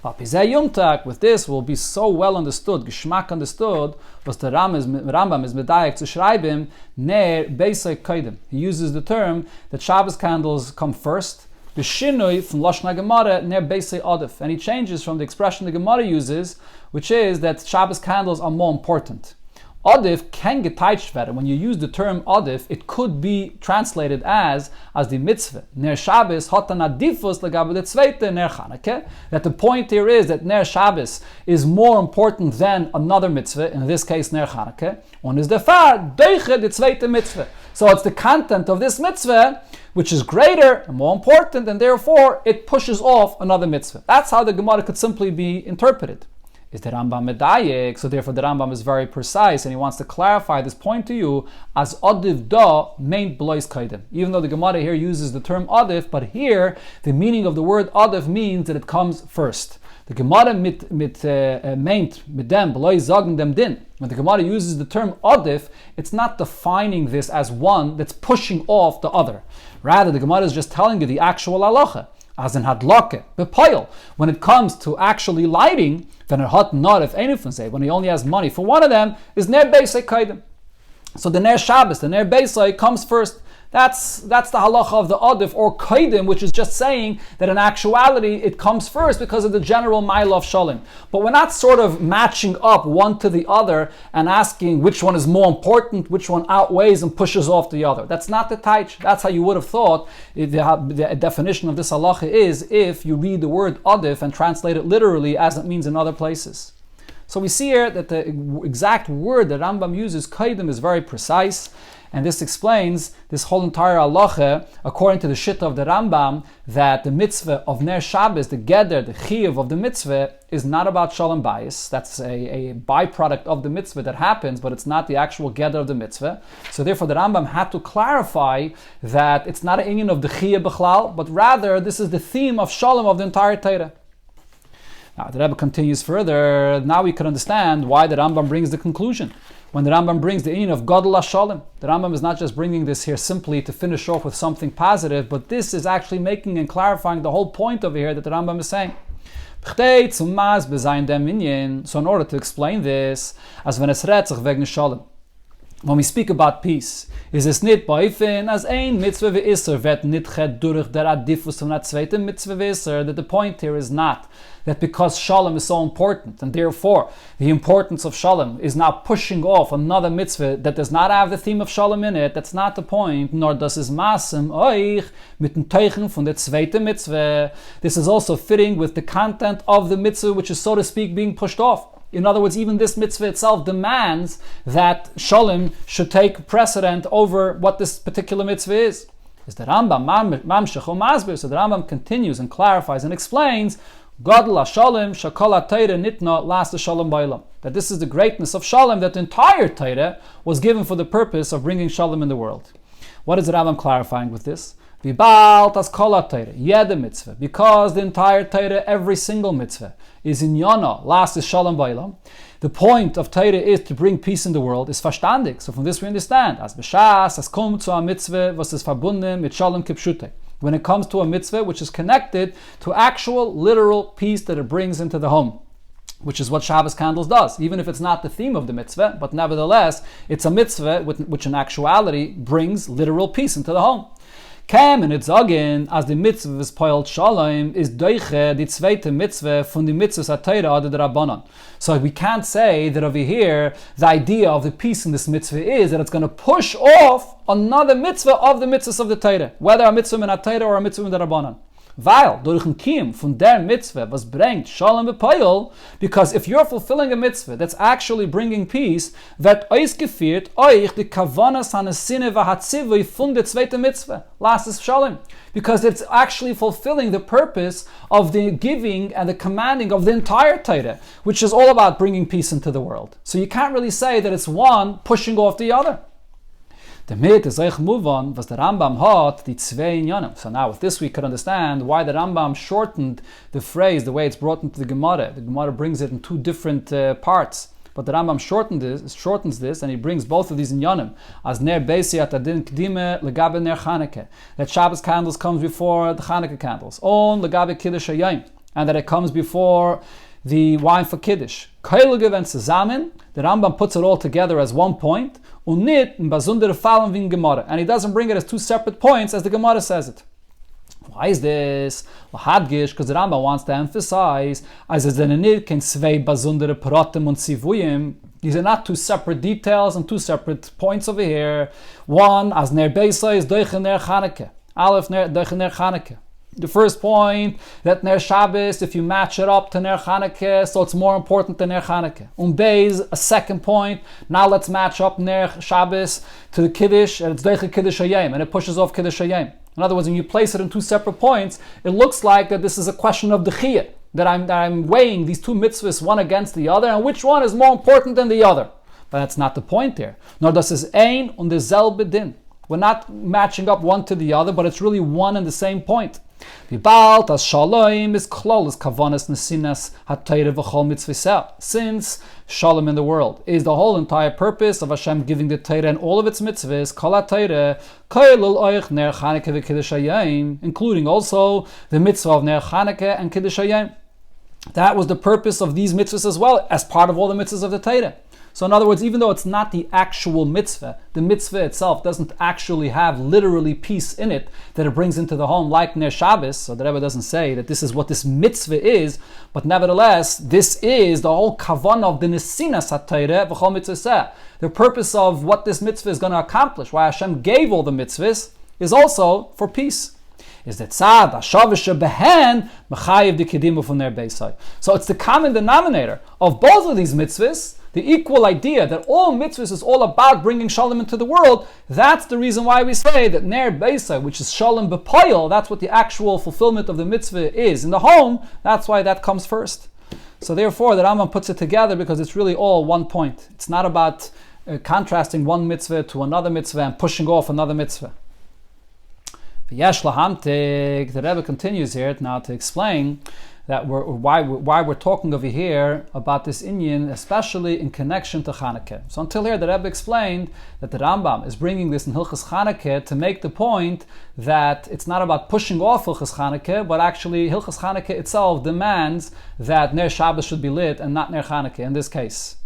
With this will be so well understood, geschmack understood, was the Rambam is medayek to schreiben, ner beisai kaidem. He uses the term that Shabbos candles come first, b'shinui from Lashon Gemara, ner beisai adif. And he changes from the expression the Gemara uses, which is that Shabbos candles are more important. Adif can get werden. When you use the term adif, it could be translated as the mitzvah. Ner Shabbos hatan adifus legabe the zweite Ner Chanukah. That the point here is that Ner Shabbos is more important than another mitzvah, in this case Ner Chanukah. Und is defar deiche the zweite mitzvah. So it's the content of this mitzvah which is greater and more important, and therefore it pushes off another mitzvah. That's how the Gemara could simply be interpreted. Is the Rambam medayek? So therefore the Rambam is very precise and he wants to clarify this point to you as adif da meint blois kaidem. Even though the Gemara here uses the term adif, but here the meaning of the word adif means that it comes first. The Gemara meint mit dem blois sagen dem din. When the Gemara uses the term adif, it's not defining this as one that's pushing off the other. Rather, the Gemara is just telling you the actual halacha. As in hadlake, bepoil. When it comes to actually lighting, then hat not if anything say, when he only has money for one of them, is ner beisai kaidem. So the ner Shabbos, the ner beisai comes first. That's the halacha of the adif or kaidim, which is just saying that in actuality it comes first because of the general ma'ila of shalom. But we're not sort of matching up one to the other and asking which one is more important, which one outweighs and pushes off the other. That's not the taich. That's how you would have thought the definition of this halacha is if you read the word adif and translate it literally as it means in other places. So we see here that the exact word that Rambam uses, kaidim, is very precise. And this explains this whole entire halacha, according to the shitta of the Rambam, that the mitzvah of Ner Shabbos, the geder, the chiyuv of the mitzvah, is not about shalom bayis. That's a byproduct of the mitzvah that happens, but it's not the actual geder of the mitzvah. So therefore the Rambam had to clarify that it's not an inyan of the chiyuv b'chlal, but rather this is the theme of shalom of the entire Torah. Now the Rebbe continues further. Now we can understand why the Rambam brings the conclusion. When the Rambam brings the inyan of Gadol HaShalom, the Rambam is not just bringing this here simply to finish off with something positive, but this is actually making and clarifying the whole point over here that the Rambam is saying. So in order to explain this, as when es redt sich wegen Shalom, when we speak about peace, is es nicht beifen as ein mitzvah ve'isser vet nitchet durch der adifus von der zweite mitzvah ve'isser, that the point here is not that because shalom is so important, and therefore the importance of shalom is now pushing off another mitzvah that does not have the theme of shalom in it. That's not the point, nor does es masem euch mit dem Teichen von der zweite mitzvah. This is also fitting with the content of the mitzvah, which is, so to speak, being pushed off. In other words, even this mitzvah itself demands that shalom should take precedent over what this particular mitzvah is. Is the Rambam mamshech o masbir? So the Rambam continues and clarifies and explains Gadol HaShalom shakol ha'Torah nitna las shalom ba'olam. That this is the greatness of shalom, that the entire Torah was given for the purpose of bringing shalom in the world. What is the Rambam clarifying with this? V'balt as kol ha'Torah, yeda mitzvah, because the entire Torah, every single mitzvah, is in yana, las shalom ba'olam. The point of Torah is to bring peace in the world, is verstandig. So from this we understand, as b'shas, as kom zu a mitzvah, was is verbunden mit shalom kipshute. When it comes to a mitzvah which is connected to actual, literal peace that it brings into the home, which is what Shabbos candles does, even if it's not the theme of the mitzvah, but nevertheless, it's a mitzvah which in actuality brings literal peace into the home. Kem and it's again as the mitzvah is poiled shalom is doiche the zweite mitzvah from the mitzvahs atayra ad rabbanon. So we can't say that over here the idea of the peace in this mitzvah is that it's going to push off another mitzvah of the mitzvahs of the Torah, whether a mitzvah min atayra or a mitzvah min rabbanon. Weil durch ein Kiem von der Mitzvah was bringt Shalom bepoil, because if you're fulfilling a mitzvah that's actually bringing peace, wird ausgeführt euch die Kavanas hanesine v'hatzivui von der zweite Mitzvah, last is Shalom, because it's actually fulfilling the purpose of the giving and the commanding of the entire Torah, which is all about bringing peace into the world. So you can't really say that it's one pushing off the other. Damit is euch move on, was the Rambam hat, die zwei inyanim. So now with this we can understand why the Rambam shortened the phrase, the way it's brought into the Gemara. The Gemara brings it in two different parts. But the Rambam shortens this, and he brings both of these inyanim. As ner beisi at adin kdime legabe ner Chanukah. That Shabbos candles comes before the Chanukah candles. On legabe kiddush hayom. And that it comes before the wine for Kiddush. Keilige wenn zusammen, the Rambam puts it all together as one point, und nicht in besondere Fallen wie in Gemara. And he doesn't bring it as two separate points as the Gemara says it. Why is this? Because the Rambam wants to emphasize, as es denn nicht kein zwei besondere Pratim und Sivuyim. These are not two separate details and two separate points over here. One, as ner beisa is doich ner Chanukah. Aleph ner doich ner Chanukah. The first point, that Ner Shabbos, if you match it up to Ner Chanukah, so it's more important than Ner Chanukah. Beis, a second point, now let's match up Ner Shabbos to the Kiddush, and it's Deicha Kiddush Hayom, and it pushes off Kiddush Hayom. In other words, when you place it in two separate points, it looks like that this is a question of the Chiyah, that I'm weighing these two mitzvahs one against the other, and which one is more important than the other. But that's not the point here. Nor does es ein und derselbe din. We're not matching up one to the other, but it's really one and the same point. V'balt as shalom is klolos kavanas nesinas hatayre v'chol mitzvah. Since shalom in the world is the whole entire purpose of Hashem giving the Torah and all of its mitzvahs, kol hatayre koilul oich ner Chanukah v'kiddush hayom, including also the mitzvah of ner Chanukah and kiddush hayom. That was the purpose of these mitzvahs as well, as part of all the mitzvahs of the Torah. So in other words, even though it's not the actual mitzvah, the mitzvah itself doesn't actually have literally peace in it that it brings into the home like Ner Shabbos, so the Rebbe doesn't say that this is what this mitzvah is, but nevertheless, this is the whole kavanah of the nesinas HaTorah v'chol mitzvah. The purpose of what this mitzvah is going to accomplish, why Hashem gave all the mitzvahs, is also for peace. Is that tzad hashavish behen mechayiv the kedimu from their beisai. So it's the common denominator of both of these mitzvahs, the equal idea that all mitzvahs is all about bringing shalom into the world. That's the reason why we say that ner beisai, which is shalom bepoil, that's what the actual fulfillment of the mitzvah is in the home. That's why that comes first. So therefore, the Rambam puts it together because it's really all one point. It's not about contrasting one mitzvah to another mitzvah and pushing off another mitzvah. V'yesh lahamtik, the Rebbe continues here now to explain that why we're talking over here about this inyan, especially in connection to Chanukah. So until here, the Rebbe explained that the Rambam is bringing this in Hilchas Chanukah to make the point that it's not about pushing off Hilchas Chanukah, but actually Hilchas Chanukah itself demands that Ner Shabbos should be lit and not Ner Chanukah in this case.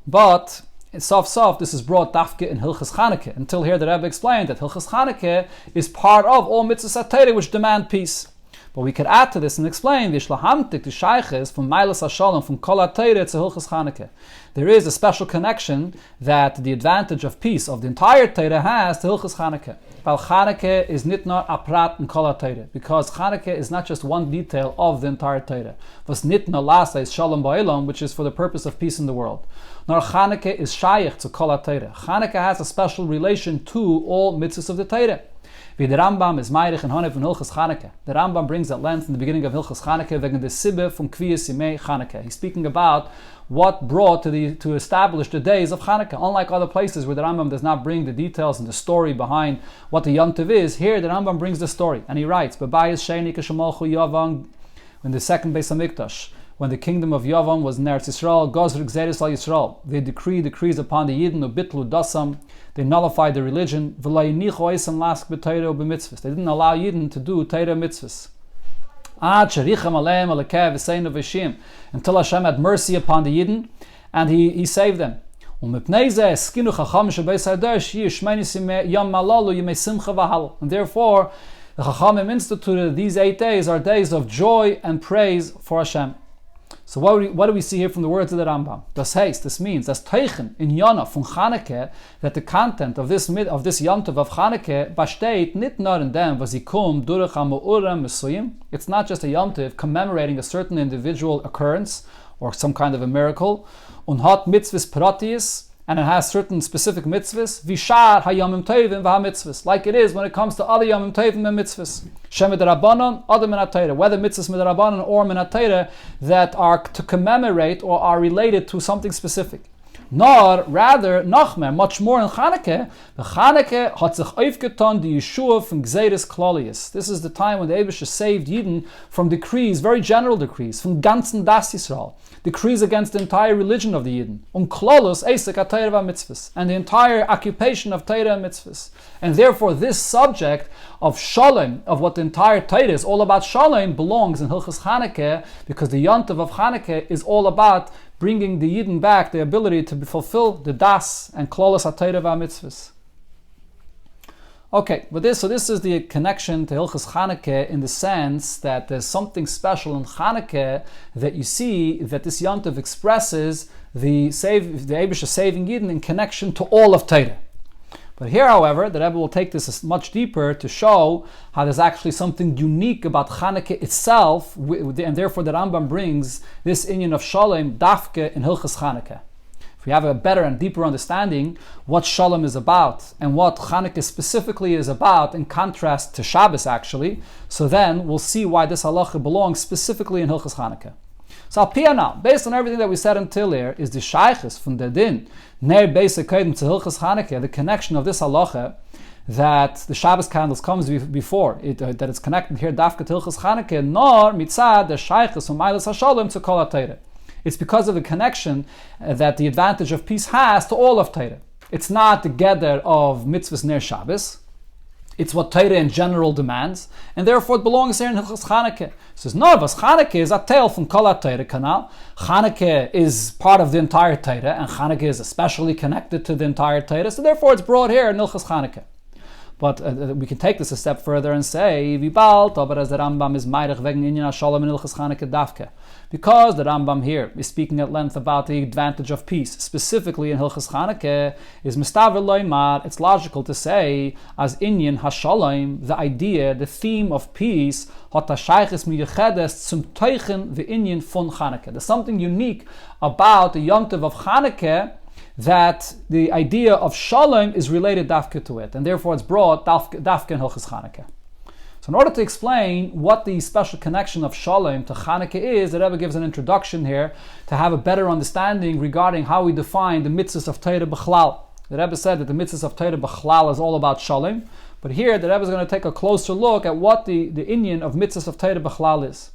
But soft, this is brought dafke in Hilchas Chanukah. Until here, the Rebbe explained that Hilchas Chanukah is part of all mitzvahs HaTorah which demand peace. But we could add to this and explain Vishlahamtik, the Shayches, from Mailas HaShalom, from Kol HaTorah to Hilchas Chanukah. There is a special connection that the advantage of peace of the entire Torah has to Hilchas Chanukah. While Chanukah is nitnar aprat in Kol HaTorah, because Chanukah is not just one detail of the entire Torah. Was nitnar lasa is Shalom Ba'olam, which is for the purpose of peace in the world. Nor Chanukah is Shayach to Kol HaTorah. Chanukah has a special relation to all mitzvahs of the Torah. The Rambam is Meirich and Honev in Hilchas Chanukah. The Rambam brings at length in the beginning of Hilchas Chanukah wegen the Sibbe from Kviyas Yimei Chanukah. He's speaking about what brought to establish the days of Chanukah. Unlike other places where the Rambam does not bring the details and the story behind what the Yom Tov is, here the Rambam brings the story. And he writes, B'bayis Sheni K'shemalchu Yavan, in the second Beis HaMikdash, when the kingdom of Yavam was in Eretz Yisrael, Gozr Gzeres al Yisrael, they decrees upon the Yidden, Ubitlu Dasam, they nullified the religion, they didn't allow Yidden to do Torah mitzvahs. Until Hashem had mercy upon the Yidden, and He saved them. And therefore, the Chachamim instituted these 8 days are days of joy and praise for Hashem. So what do we see here from the words of the Rambam? This means, that's Teichen in Yonah from Chanukah, that the content of this Yom Tov of Chanukah besteht nicht nur in dem, was ikum durch ha'ma'uram mesuyim. It's not just a Yom Tov commemorating a certain individual occurrence or some kind of a miracle. Und hat mitzvahs pratius, and it has certain specific mitzvahs, vishar hayamim tovim v'hamitzvahs, like it is when it comes to other yamim tovim and mitzvahs. Shem midrabanan, other minatayra, whether mitzvahs midrabanan or minatayra that are to commemorate or are related to something specific. Nor, rather, nachmer, much more in Chanukah, the Chanukah hat sich aufgetan die Yeshua from Gzeres Klolius. This is the time when the Eibusha saved Yidden from decrees, very general decrees, from ganzen Das Yisrael, decrees against the entire religion of the Yidden, Klolus eisek ha-Torah va-mitzvahs, and the entire occupation of Torah and mitzvahs. And therefore, this subject of Shalom, of what the entire Torah is all about Shalom, belongs in Hilchas Chanukah, because the Yom Tov of Chanukah is all about bringing the Yidden back the ability to fulfill the Das and Klolos HaTorah VaMitzvahs. Okay, but this is the connection to Hilchas Chanukah in the sense that there's something special in Chanukah that you see that this Yom Tov expresses the Eibusha saving Yidden in connection to all of Torah. But here, however, the Rebbe will take this much deeper to show how there's actually something unique about Chanukah itself, and therefore the Rambam brings this inyan of Shalom dafke in Hilchas Chanukah. If we have a better and deeper understanding what Shalom is about and what Chanukah specifically is about in contrast to Shabbos actually, so then we'll see why this halacha belongs specifically in Hilchas Chanukah. So Alpia now, based on everything that we said until here, is the Shayches from the Din, Ner Beis HaKodim to Hilchas Chanukah, the connection of this halacha, that the Shabbos candles comes before, that it's connected here, Dafka to Hilchas Chanukah, nor mitzad, the Shayches from Mailas HaShalom to Kol HaTorah. It's because of the connection that the advantage of peace has to all of Torah. It's not the gather of mitzvahs Ner Shabbos. It's what Torah in general demands, and therefore it belongs here in Hilchas Chanukah. It says, no, but Chanukah is a tale from Kol HaTorah canal. Chanukah is part of the entire Torah, and Chanukah is especially connected to the entire Torah, so therefore it's brought here in Hilchas Chanukah. But we can take this a step further and say, Vibalt, aber as the Rambam is Meirich wegen Inyan HaShalom in Hilchas Chanukah dafke. Because the Rambam here is speaking at length about the advantage of peace, specifically in Hilchas Chanukah, is Mistaver Loimar, it's logical to say, as Inyan HaShalom, the idea, the theme of peace, hat HaShayches miyechedes zum Teichen the Inyan von Chanukah. There's something unique about the Yom Tov of Chanukah, that the idea of Shalom is related dafke to it, and therefore it's brought dafke in Hilchas Chanukah. So in order to explain what the special connection of Shalom to Chanukah is, the Rebbe gives an introduction here to have a better understanding regarding how we define the mitzvahs of Torah b'chlal. The Rebbe said that the mitzvahs of Torah B'chlal is all about Shalom, but here the Rebbe is going to take a closer look at what the inyan of mitzvahs of Torah B'chlal is.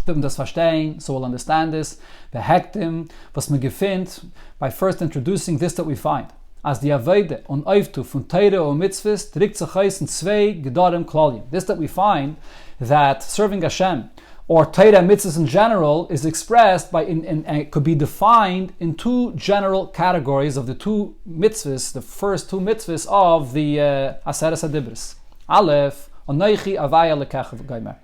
Wenn wir das verstehen, so we'll understand this. Behektim, was man gefindt, by first introducing this that we find. As die Aveide und Oiftu von Torah und Mitzvahs drückt sich aus in zwei Gedarim Klalim. This that we find, that serving Hashem, or Torah and Mitzvahs in general, is expressed by, and could be defined in two general categories of the two mitzvahs, the first two mitzvahs of the Aseres HaDibros. Aleph, Onoichi Avaya Lekecha V'Gaimer.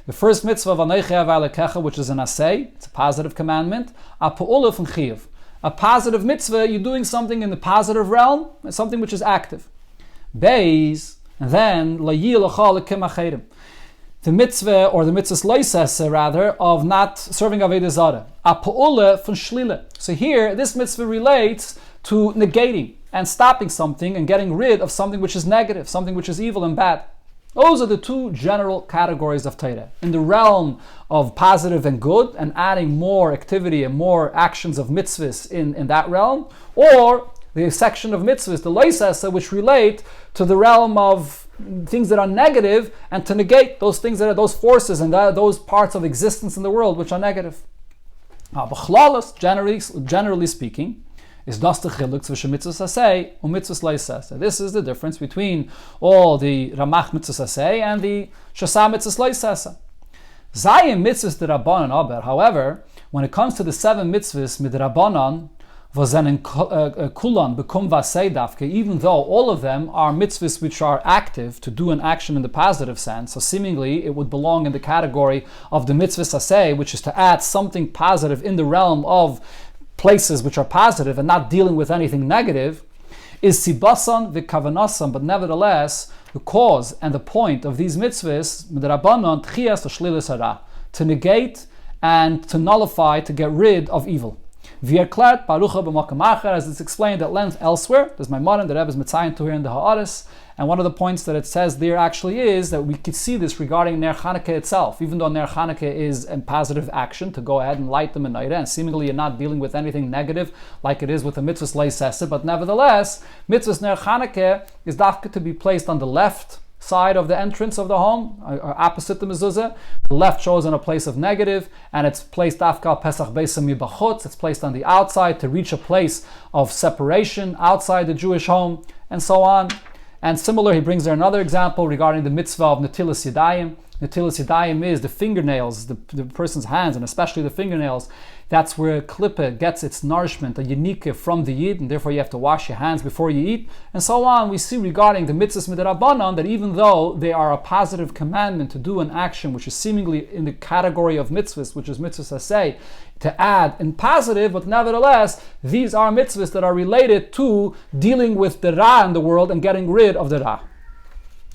The first mitzvah of Anochi Avay Lekecha, which is an asay, it's a positive commandment, a pu'ula from chiyuv. A positive mitzvah, you're doing something in the positive realm, something which is active. Beis, and then layil achal lekim acherim. The mitzvah, or the mitzvah's loisese rather, of not serving Avodah Zarah. A pu'ula from shlila. So here, this mitzvah relates to negating and stopping something and getting rid of something which is negative, something which is evil and bad. Those are the two general categories of Torah. In the realm of positive and good, and adding more activity and more actions of mitzvahs in that realm, or the section of mitzvahs, the loisesa, which relate to the realm of things that are negative, and to negate those things that are those forces and those parts of existence in the world which are negative. B'chlalos, generally speaking, is das the chiluk zwischen mitzvahs asay and mitzvahs loisesa. This is the difference between all the ramach mitzvahs asay and the shasa mitzvahs loisesa. Zayim mitzvahs d'Rabbanan aber, however, when it comes to the 7 mitzvahs midrabbanan, v'zenen kulan bekum vasei dafke, even though all of them are mitzvahs which are active, to do an action in the positive sense, so seemingly it would belong in the category of the mitzvahs asay, which is to add something positive in the realm of places which are positive and not dealing with anything negative, is sibasan v'kavanasan, but nevertheless, the cause and the point of these mitzvahs, midrabbanan tchias u'shlilis hara, to negate and to nullify, to get rid of evil. V'yerklart barucha b'makam acher, as it's explained at length elsewhere. There's my modern, the Rebbe is mitzayin to here in the Ha'aris, and one of the points that it says there actually is that we could see this regarding Ner Chanukah itself. Even though Ner Chanukah is a positive action to go ahead and light the menorah, and seemingly you're not dealing with anything negative like it is with the mitzvahs leisese, but nevertheless, mitzvahs Ner Chanukah is dafka to be placed on the left side of the entrance of the home, or opposite the mezuzah. The left shows in a place of negative, and it's placed afka pesach beisam yibachutz. It's placed on the outside to reach a place of separation outside the Jewish home, and so on. And similar, he brings there another example regarding the mitzvah of netilas yadayim. Netilas yadayim is the fingernails, the person's hands, and especially the fingernails. That's where klippah gets its nourishment, a yanike from the yid, and therefore you have to wash your hands before you eat, and so on. We see regarding the mitzvahs midrabbanan that even though they are a positive commandment to do an action which is seemingly in the category of mitzvahs, which is mitzvahs asay, to add in positive, but nevertheless, these are mitzvahs that are related to dealing with the ra in the world and getting rid of the ra.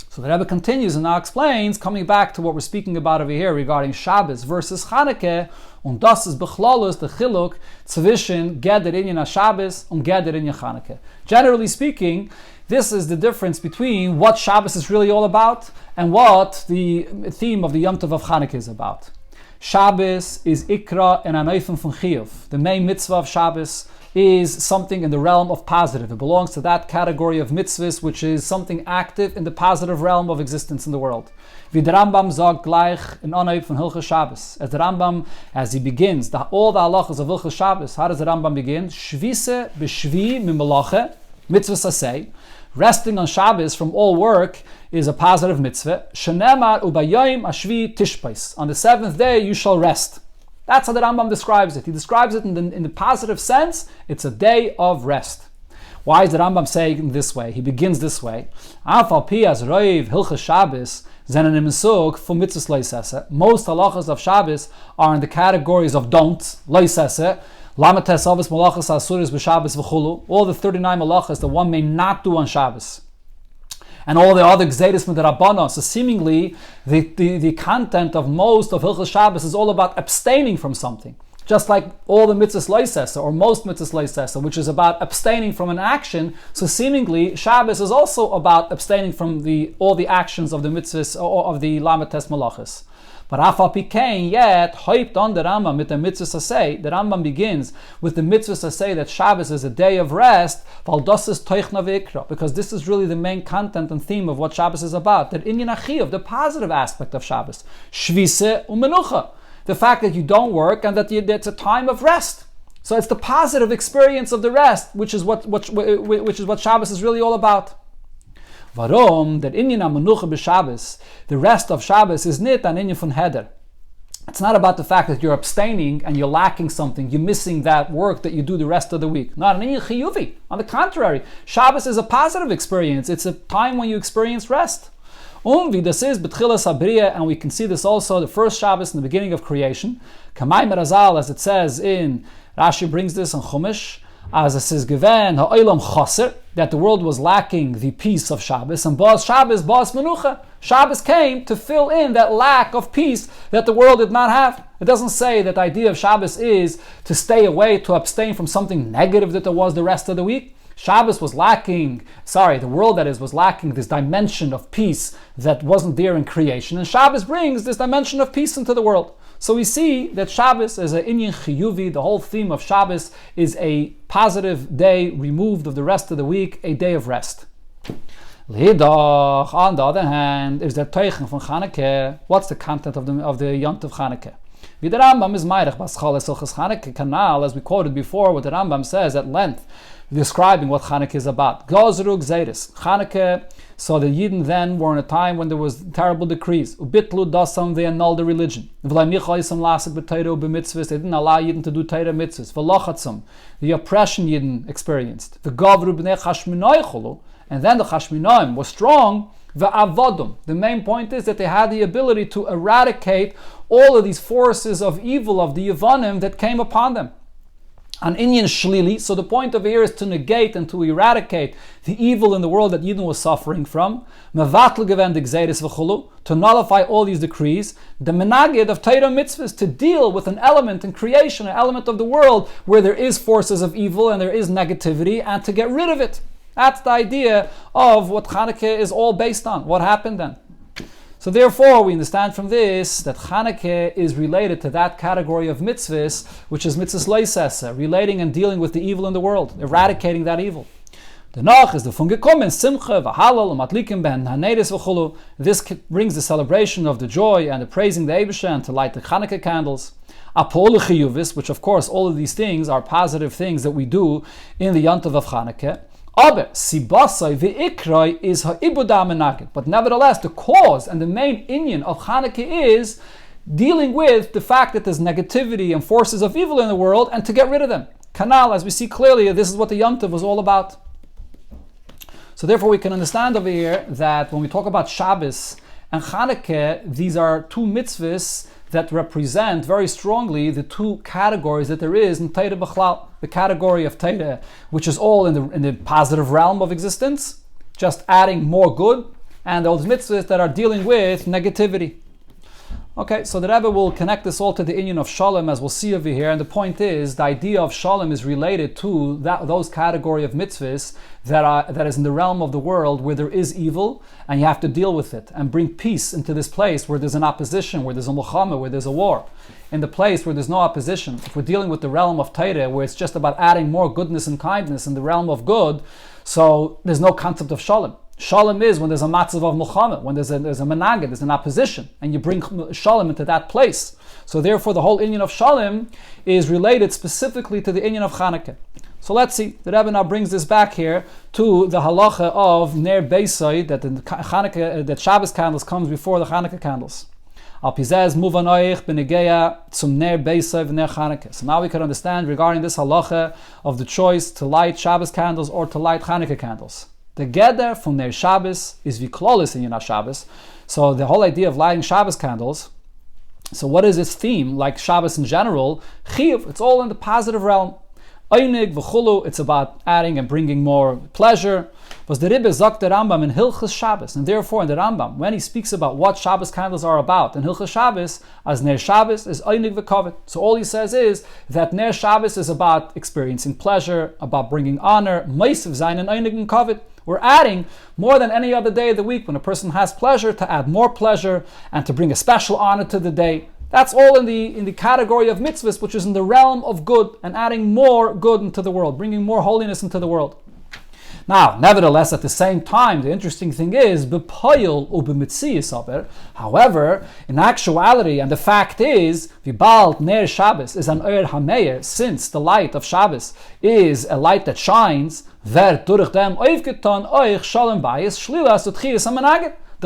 So the Rebbe continues and now explains, coming back to what we're speaking about over here regarding Shabbos versus Chanukah, und das ist bechlalos the chiluk zwischen geder inyan Shabbos und geder inyan Chanukah. Generally speaking, this is the difference between what Shabbos is really all about and what the theme of the Yom Tov of Chanukah is about. Shabbos is ikra and anoifim from chiyuv. The main mitzvah of Shabbos is something in the realm of positive. It belongs to that category of mitzvahs which is something active in the positive realm of existence in the world. Wie der Rambam sagt gleich in Anoif von Hilchos Shabbos. As the Rambam, as he begins all the halachas of Hilchos Shabbos, how does the Rambam begin? Shvise b'shvi mimalache, mitzvah saseh. Resting on Shabbos from all work is a positive mitzvah. Shenemar ubayayim ashvi tishpais. On the 7th day you shall rest. That's how the Rambam describes it. He describes it in the positive sense. It's a day of rest. Why is the Rambam saying it this way? He begins this way. Afal pi as roiv hilchas Shabbos zenen im sug for mitzvahs loisese. Most halachas of Shabbos are in the categories of don't, loisese. Lamates avos malachas asuris b'Shabbos v'chulu. All the 39 malachas that one may not do on Shabbos. And all the other gzeiros midrabbanan. So seemingly, the content of most of Hilchos Shabbos is all about abstaining from something. Just like all the mitzvahs loisesa, or most mitzvahs loisesa, which is about abstaining from an action. So seemingly, Shabbos is also about abstaining from all the actions of the mitzvahs or of the lamates malachas. But Afal Pikain, yet, hyped on the Rambam with the mitzvah asay, the Rambam begins with the mitzvah asay that Shabbos is a day of rest, because this is really the main content and theme of what Shabbos is about. That inyan achiyuv, the positive aspect of Shabbos. Shvise u'menucha, the fact that you don't work and that it's a time of rest. So it's the positive experience of the rest, which is what Shabbos is really all about. Varom, that inyan ha-menucha b'Shabbos, the rest of Shabbos is nit an inyan von heder. It's not about the fact that you're abstaining and you're lacking something, you're missing that work that you do the rest of the week. Not an inyan chiyuvi. On the contrary, Shabbos is a positive experience. It's a time when you experience rest. This is B'tchilas Habriya, and we can see this also the first Shabbos in the beginning of creation. Kamay Merazal, as it says in Rashi brings this in Chumash, as it says, Geven ha'olam chaser, that the world was lacking the peace of Shabbos, and Bas Shabbos, Bas Menucha. Shabbos came to fill in that lack of peace that the world did not have. It doesn't say that the idea of Shabbos is to stay away, to abstain from something negative that there was the rest of the week. Shabbos was lacking, the world that is, was lacking this dimension of peace that wasn't there in creation, and Shabbos brings this dimension of peace into the world. So we see that Shabbos is an inyan chiyuvi. The whole theme of Shabbos is a positive day removed of the rest of the week, a day of rest. L'hidach, on the other hand, is the teichen from Chanukah. What's the content of the Yont of Chanukah? The Rambam is Meirach Baschal Esochas Chanukah Kanal, as we quoted before, what the Rambam says at length, describing what Chanukah is about. Gozru Gzeiris. Chanukah, so the Yidden then were in a time when there was terrible decrees. Ubitlu dasam, they annulled the religion. They didn't allow Yidden to do Torah mitzvahs. V'lochatzam, the oppression Yidden experienced. The Gavru b'nei Chashminoi chulu, and then the Chashminoim was strong. V'avodum, the main point is that they had the ability to eradicate all of these forces of evil of the Yevonim that came upon them. An inyan shlili, so the point over here is to negate and to eradicate the evil in the world that Yidden was suffering from. Mevatl gevend gzeiris v'chulu, to nullify all these decrees. The menagid of Torah mitzvahs, to deal with an element in creation, an element of the world where there is forces of evil and there is negativity, and to get rid of it. That's the idea of what Chanukah is all based on. What happened then? So therefore, we understand from this that Chanukah is related to that category of mitzvahs, which is mitzvahs leisesa, relating and dealing with the evil in the world, eradicating that evil. The Nach is the fungekommen simcha v'halal u'matlikim ben hanedes v'chulu. This brings the celebration of the joy and the praising the Eibusha and to light the Chanukah candles. Apol chiyuvis, which of course all of these things are positive things that we do in the Yontav of Chanukah. But nevertheless, the cause and the main inyan of Chanukah is dealing with the fact that there's negativity and forces of evil in the world and to get rid of them. Kanal, as we see clearly, this is what the Yom Tov was all about. So therefore we can understand over here that when we talk about Shabbos and Chanukah, these are two mitzvahs that represent very strongly the two categories that there is in Torah B'chlal. The category of Torah, which is all in the positive realm of existence, just adding more good, and those mitzvahs that are dealing with negativity. Okay, so the Rebbe will connect this all to the inyan of Shalom, as we'll see over here, and the point is, the idea of Shalom is related to those category of mitzvahs that is in the realm of the world where there is evil, and you have to deal with it, and bring peace into this place where there's an opposition, where there's a mulchama, where there's a war. In the place where there's no opposition, if we're dealing with the realm of Torah, where it's just about adding more goodness and kindness in the realm of good, so there's no concept of Shalom. Shalom is when there's a matzav of mulchama, when there's a menaged, there's an opposition, and you bring Shalom into that place. So therefore the whole inyan of Shalom is related specifically to the inyan of Chanukah. So let's see, the Rebbe now brings this back here to the halacha of Ner Beisai, that the Chanukah, that Shabbos candles comes before the Chanukah candles. Al pizez muvan oich b'negeya zum Ner Beisai v'Ner Chanukah. So now we can understand regarding this halacha of the choice to light Shabbos candles or to light Chanukah candles. The Geder from Ner Shabbos is viklolis in Yonah Shabbos. So the whole idea of lighting Shabbos candles, so what is its theme? Like Shabbos in general, Chiyuv, it's all in the positive realm. Einig v'chulu, it's about adding and bringing more pleasure. Was the Rebbe sagt the Rambam in Hilchas Shabbos, and therefore in the Rambam, when he speaks about what Shabbos candles are about, in Hilchas Shabbos, as Ner Shabbos is Einig v'kovet. So all he says is that Ner Shabbos is about experiencing pleasure, about bringing honor, Meisav Zayin and Einig and Kovet, We're adding more than any other day of the week when a person has pleasure to add more pleasure and to bring a special honor to the day. That's all in the category of mitzvahs, which is in the realm of good and adding more good into the world, bringing more holiness into the world. Now, nevertheless, at the same time, the interesting thing is, however, in actuality, and the fact is, vibalt ner Shabbos is an oer hameir, since the light of Shabbos is a light that shines, the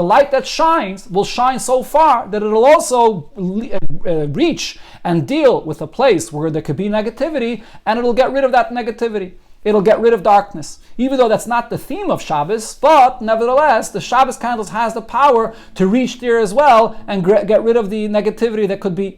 light that shines will shine so far that it'll also reach and deal with a place where there could be negativity, and it'll get rid of that negativity. It'll get rid of darkness. Even though that's not the theme of Shabbos, but nevertheless, the Shabbos candles has the power to reach there as well and get rid of the negativity that could be.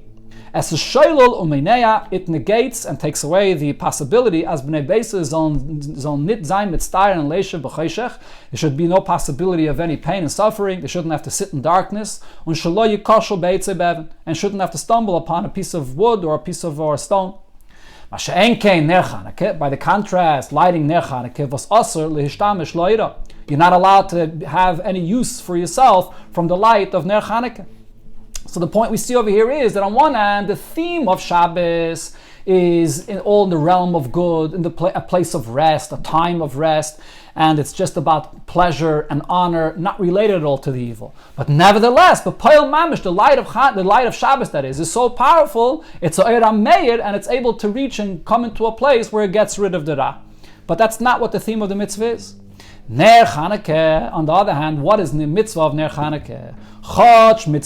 As a shaylul umeneya, it negates and takes away the possibility as bnei beisa zon nit zayin mit star and leisha b'chayshech. There should be no possibility of any pain and suffering. They shouldn't have to sit in darkness. And shelo yikashel beitze beven, and shouldn't have to stumble upon a piece of wood or a piece of stone. By the contrast, lighting ner Chanukah was Oster lehistamish loira. You're not allowed to have any use for yourself from the light of ner Chanukah. So the point we see over here is that on one hand, the theme of Shabbos is all in the realm of good, in a place of rest, a time of rest, and it's just about pleasure and honor, not related at all to the evil. But nevertheless, the Poel Mamish, the light of Shabbos that is so powerful, it's a Eiram Meir, and it's able to reach and come into a place where it gets rid of the Ra. But that's not what the theme of the mitzvah is. Ner Chanukah, on the other hand, what is the mitzvah of Ner Chanukah? Even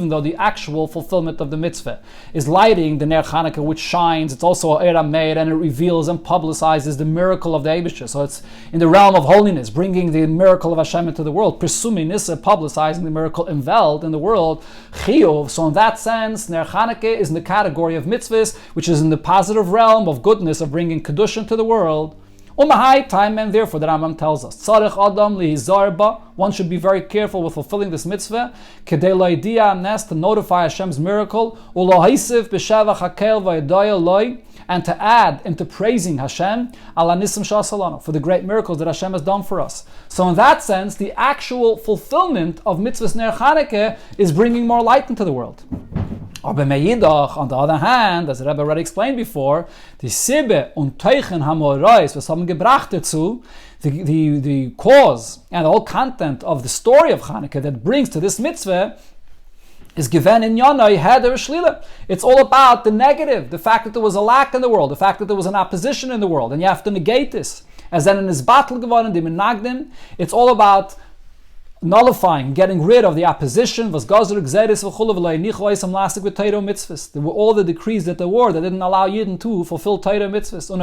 though the actual fulfillment of the mitzvah is lighting the Ner Chanukah, which shines, it's also a Eiram Meir, and it reveals and publicizes the miracle of the Eibishter. So it's in the realm of holiness, bringing the miracle of Hashem into the world, presuming Nissa, publicizing the miracle in Welt, in the world, Chiyuv. So in that sense, Ner Chanukah is in the category of mitzvahs, which is in the positive realm of goodness, of bringing Kedusha into the world. Time, and therefore the Rambam tells us one should be very careful with fulfilling this mitzvah to notify Hashem's miracle and to add into praising Hashem for the great miracles that Hashem has done for us. So in that sense, the actual fulfillment of mitzvahs Ner Chanukah is bringing more light into the world. On the other hand, as the Rabbi already explained before, the Sibbe und Teichen Hamorais, was haben gebracht dazu, the cause and the whole content of the story of Chanukah that brings to this mitzvah is given in Yonai Heder Shlila. It's all about the negative, the fact that there was a lack in the world, the fact that there was an opposition in the world, and you have to negate this. As then in his battle geworden, the Menagdim, it's all about nullifying, getting rid of the opposition. Was all the decrees that there were that didn't allow Yidden to fulfill Torah mitzvahs. And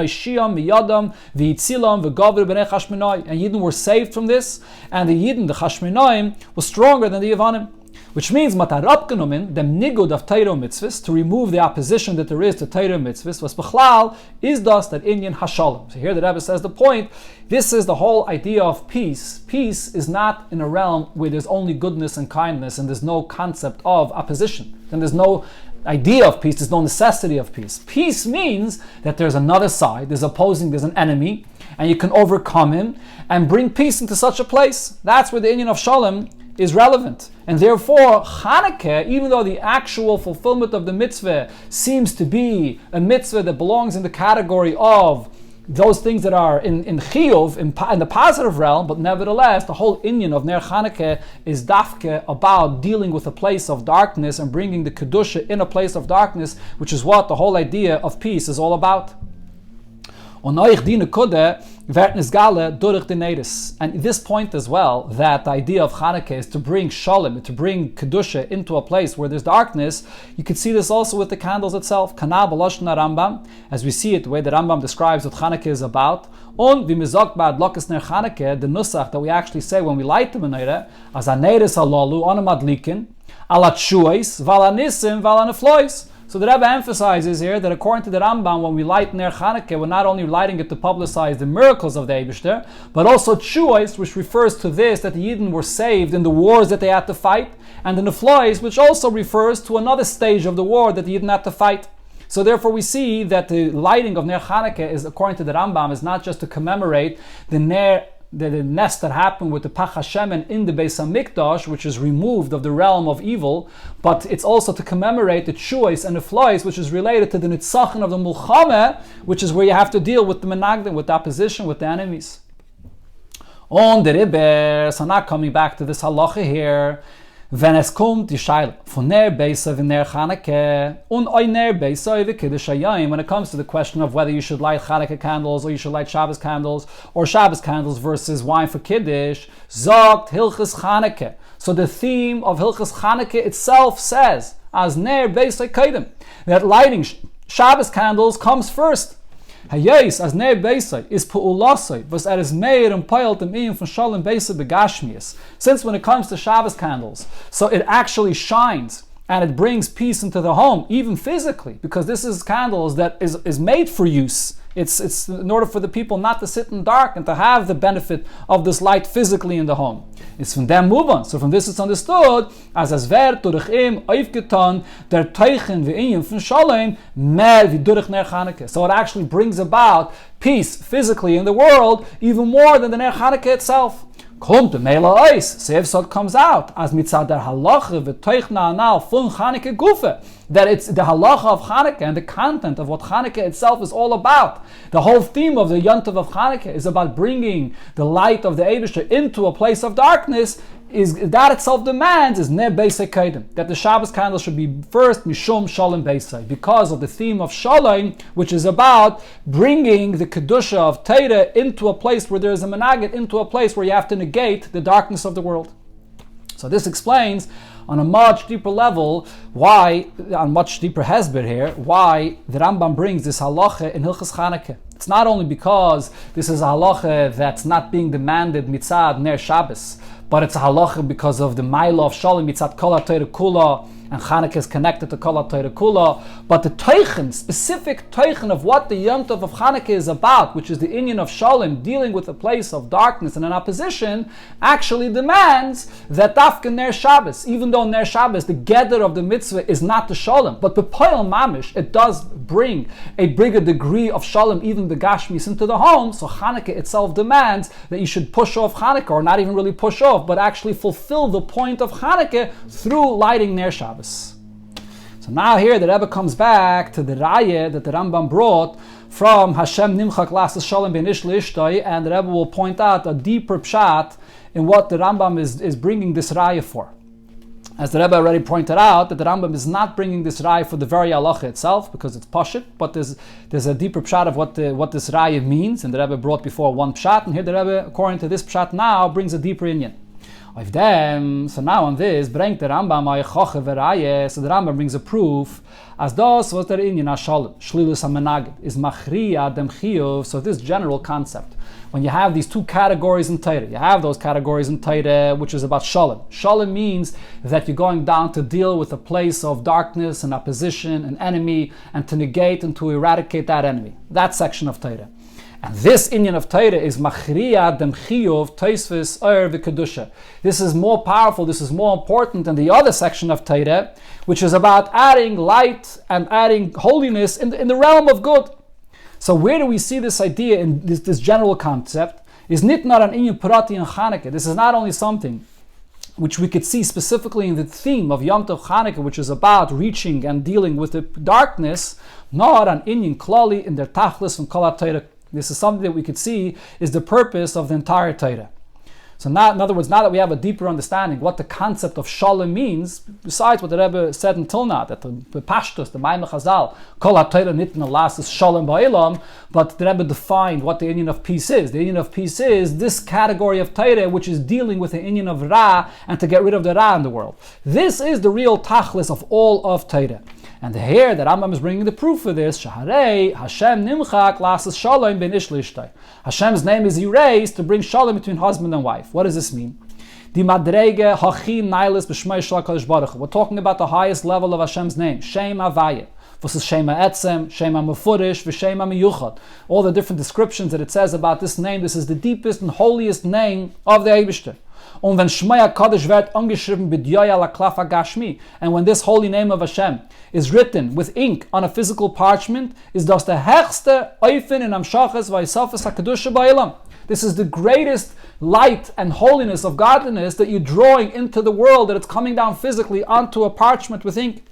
Yidden were saved from this, and the Yidden, the Chashmonaim, was stronger than the Yevanim. Which means matarabgenommen, dem nigud of Torah mitzvahs, to remove the opposition that there is to Torah mitzvahs, was bechlal, is thus that Inyan Hashalom. So here the Rebbe says the point, this is the whole idea of peace. Peace is not in a realm where there's only goodness and kindness and there's no concept of opposition. Then there's no idea of peace, there's no necessity of peace. Peace means that there's another side, there's an enemy, and you can overcome him and bring peace into such a place. That's where the Inyan of Shalom is relevant. And therefore, Chanukah, even though the actual fulfillment of the mitzvah seems to be a mitzvah that belongs in the category of those things that are in chiyuv, in the positive realm, but nevertheless, the whole inyan of Ner Chanukah is dafke about dealing with a place of darkness and bringing the Kedusha in a place of darkness, which is what the whole idea of peace is all about. And this point as well, that the idea of Chanukah is to bring Shalom, to bring Kedusha into a place where there's darkness. You can see this also with the candles itself. Kana b'loshna Rambam, as we see it, the way the Rambam describes what Chanukah is about. On v'mizok ba'ad lokas ner Chanukah, the nusach that we actually say when we light the menorah, as aneres alalu on a madlikin, ala tshuais, vala nisim, vala neflois. So the Rebbe emphasizes here that according to the Rambam, when we light Ner Chanukah, we're not only lighting it to publicize the miracles of the Eibishter, but also Tshuos, which refers to this, that the Yidden were saved in the wars that they had to fight, and the Neflois, which also refers to another stage of the war that the Yidden had to fight. So therefore we see that the lighting of Ner Chanukah is, according to the Rambam, is not just to commemorate the nest that happened with the Pach HaShemen in the Beis HaMikdash, which is removed of the realm of evil, but it's also to commemorate the Tshuos and the Flois, which is related to the Nitzachon of the Mulchame, which is where you have to deal with the Menagdim, with the opposition, with the enemies. On the Riber, so now coming back to this halacha here, wenn es kommt die Scheile von Ner Beisai und Ner Chanukah und oi Ner Beisai und Kiddush Hayom, when it comes to the question of whether you should light Chanukah candles or you should light Shabbos candles, or Shabbos candles versus wine for Kiddush, sagt Hilchas Chanukah. So the theme of Hilchas Chanukah itself says, as Ner Beisai Kaidem, that lighting Shabbos candles comes first. Hayes as Ner Beisai is pu'ulasai, was is made and piled them in from Shalom Beisai begashmias. Since when it comes to Shabbos candles, so it actually shines and it brings peace into the home, even physically, because this is candles that is made for use. It's in order for the people not to sit in dark and to have the benefit of this light physically in the home. It's from them move on. So from this it's understood as wer durch ihm aufgetan der Teichen ve'inyan von Shalom mehr wie durch Ner Chanukah. So it actually brings about peace physically in the world even more than the Ner Chanukah itself. Kommt the Mela Eis, so if so it comes out as mitzad der halacha v'teichna anal von Chanukah gufe, that it's the halacha of Chanukah and the content of what Chanukah itself is all about. The whole theme of the Yontav of Chanukah is about bringing the light of the Eibusher into a place of darkness. Is that itself demands is Ner Beisai Kaidem, that the Shabbos candle should be first Mishum Shalom Beisai, because of the theme of Shalom, which is about bringing the Kedusha of Torah into a place where there is a Menagid, into a place where you have to negate the darkness of the world. So this explains on a much deeper level why, on much deeper hesber here, why the Rambam brings this halacha in Hilchas Chanukah. It's not only because this is a halacha that's not being demanded mitzad Ner Shabbos, but it's a halacha because of the Maila of Shalom mitzad Kol HaTorah Kula, and Chanukah is connected to Kol HaTorah Kula. But the teichen, specific teichen of what the Yom Tov of Chanukah is about, which is the inyan of Shalom, dealing with a place of darkness and an opposition, actually demands that Dafka Ner Shabbos, even though Ner Shabbos, the gather of the mitzvah is not the Shalom, but B'Poel Mamish, it does bring a bigger degree of Shalom, even the Gashmis, into the home. So Chanukah itself demands that you should push off Chanukah, or not even really push off, but actually fulfill the point of Chanukah through lighting Ner Shabbos. So now here the Rebbe comes back to the Raya that the Rambam brought from Hashem Nimchak Lasas Shalom Ben Ish L'Ishtoi, and the Rebbe will point out a deeper pshat in what the Rambam is bringing this Raya for. As the Rebbe already pointed out, that the Rambam is not bringing this Raya for the very halacha itself, because it's pashut, but there's a deeper pshat of what this Raya means, and the Rebbe brought before one pshat, and here the Rebbe, according to this pshat now, brings a deeper inyan. Of them, so now on this, bringt the Rambam Choche v'Raya, so the Rambam brings a proof, as das was der inyan ha-shalom, shlilus ha-menagid, is machriya dem chiyuv, so this general concept. When you have these two categories in Torah, you have those categories in Torah, which is about shalom. Shalom means that you're going down to deal with a place of darkness and opposition, an enemy, and to negate and to eradicate that enemy. That section of Torah. And this inyan of Torah is machriya dem chiyuv toisvis or v'kedusha. This is more powerful, this is more important than the other section of Torah, which is about adding light and adding holiness in the realm of good. So where do we see this idea in this general concept? Is nit not an inyan parati and Chanukah. This is not only something which we could see specifically in the theme of Yom Tov Chanukah, which is about reaching and dealing with the darkness, nor an inyan klali in their tachlis and kol HaTorah. This is something that we could see is the purpose of the entire Torah. So now, in other words, now that we have a deeper understanding what the concept of Shalom means, besides what the Rebbe said until now, that the Pashtus, the Maimon Chazal, Kol HaTorah Nitna Las is Shalom Ba'ilam, but the Rebbe defined what the inyan of peace is. The inyan of peace is this category of Torah which is dealing with the inyan of Ra and to get rid of the Ra in the world. This is the real tachlis of all of Torah. And here the Rambam is bringing the proof for this. Shaharei Hashem Nimchak Lasas Shalom Ben Ish L'Ishtoi. Hashem's name is erased to bring shalom between husband and wife. What does this mean? Di Madrege Hachim Nailis B'Shmei Shel HaKadosh Baruch Hu. We're talking about the highest level of Hashem's name. Shem Havaya. This is Shema Etzem, Shema Mefurish, V'Shema Miyuchad. All the different descriptions that it says about this name. This is the deepest and holiest name of the Eibishter. Und wenn Shmaya Kadosh wird angeschrieben b'diyaya laklafa gashmi, and when this holy name of Hashem is written with ink on a physical parchment, is das der hechste Eufen in Amshachas v'Yisafas HaKedusha Ba'ilam. This is the greatest light and holiness of godliness that you're drawing into the world, that it's coming down physically onto a parchment with ink.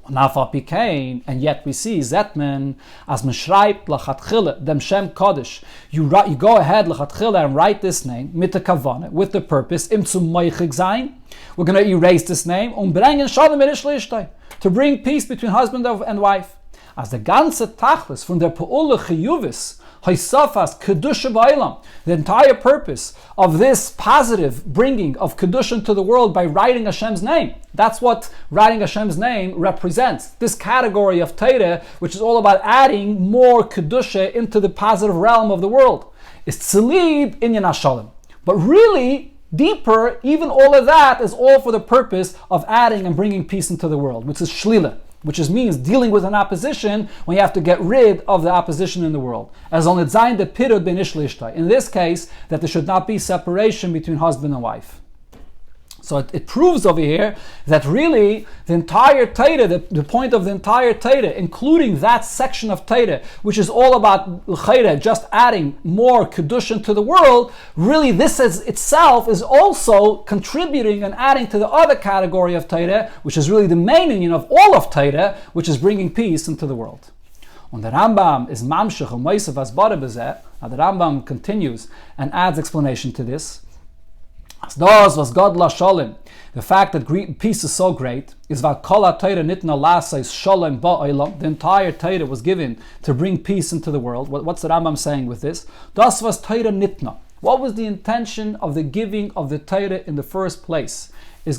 And yet we see Zetman as Meshreibt Lachatchila Dem Shem Kodesh. You go ahead Lachatchila and write this name mit the Kavana, with the purpose Im zum Meichig sein. We're going to erase this name bringen Shalom in Ishlishtai, to bring peace between husband and wife. As the ganze Tachlis from der Pe'ula Chiyuvis Haisafas Kedusha Ba'ilam, the entire purpose of this positive bringing of Kedusha into the world by writing Hashem's name. That's what writing Hashem's name represents. This category of Torah, which is all about adding more Kedusha into the positive realm of the world, is Tzilib Inyan HaShalom. But really, deeper, even all of that is all for the purpose of adding and bringing peace into the world, which is Shlila, which means dealing with an opposition when you have to get rid of the opposition in the world. As on Zayin de Pirud ben Ishlishtai. In this case, that there should not be separation between husband and wife. So it proves over here that really the entire Torah, the point of the entire Torah, including that section of Torah, which is all about l'chayra, just adding more kedushin to the world, really this itself is also contributing and adding to the other category of Torah, which is really the main union of all of Torah, which is bringing peace into the world. And the Rambam is mamshech u'meisav asbara b'zeh. Now the Rambam continues and adds explanation to this. The fact that peace is so great is that the entire Torah was given to bring peace into the world. What's the Rambam saying with this? Das was Torah nitna. What was the intention of the giving of the Torah in the first place? It was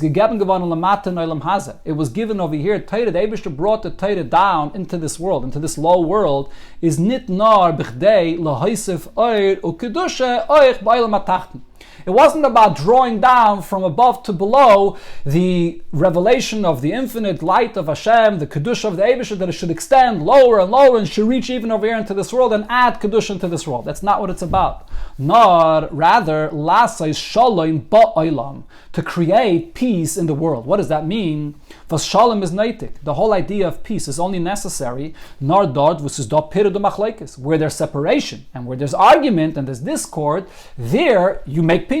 given over here. Torah, the Eibishter brought the Torah down into this world, into this low world. Is nitnar b'chdei lahaisef oir ukedusha oich b'aylam atachten. It wasn't about drawing down from above to below the revelation of the infinite light of Hashem, the Kedusha of the Eibishter, that it should extend lower and lower and should reach even over here into this world and add Kedusha into this world. That's not what it's about. Nor, rather, lasai shalom ba'olam, to create peace in the world. What does that mean? Vas shalom is neitik. The whole idea of peace is only necessary nor dort v'sus do pirudu machlekes, where there's separation and where there's argument and there's discord. There you make peace.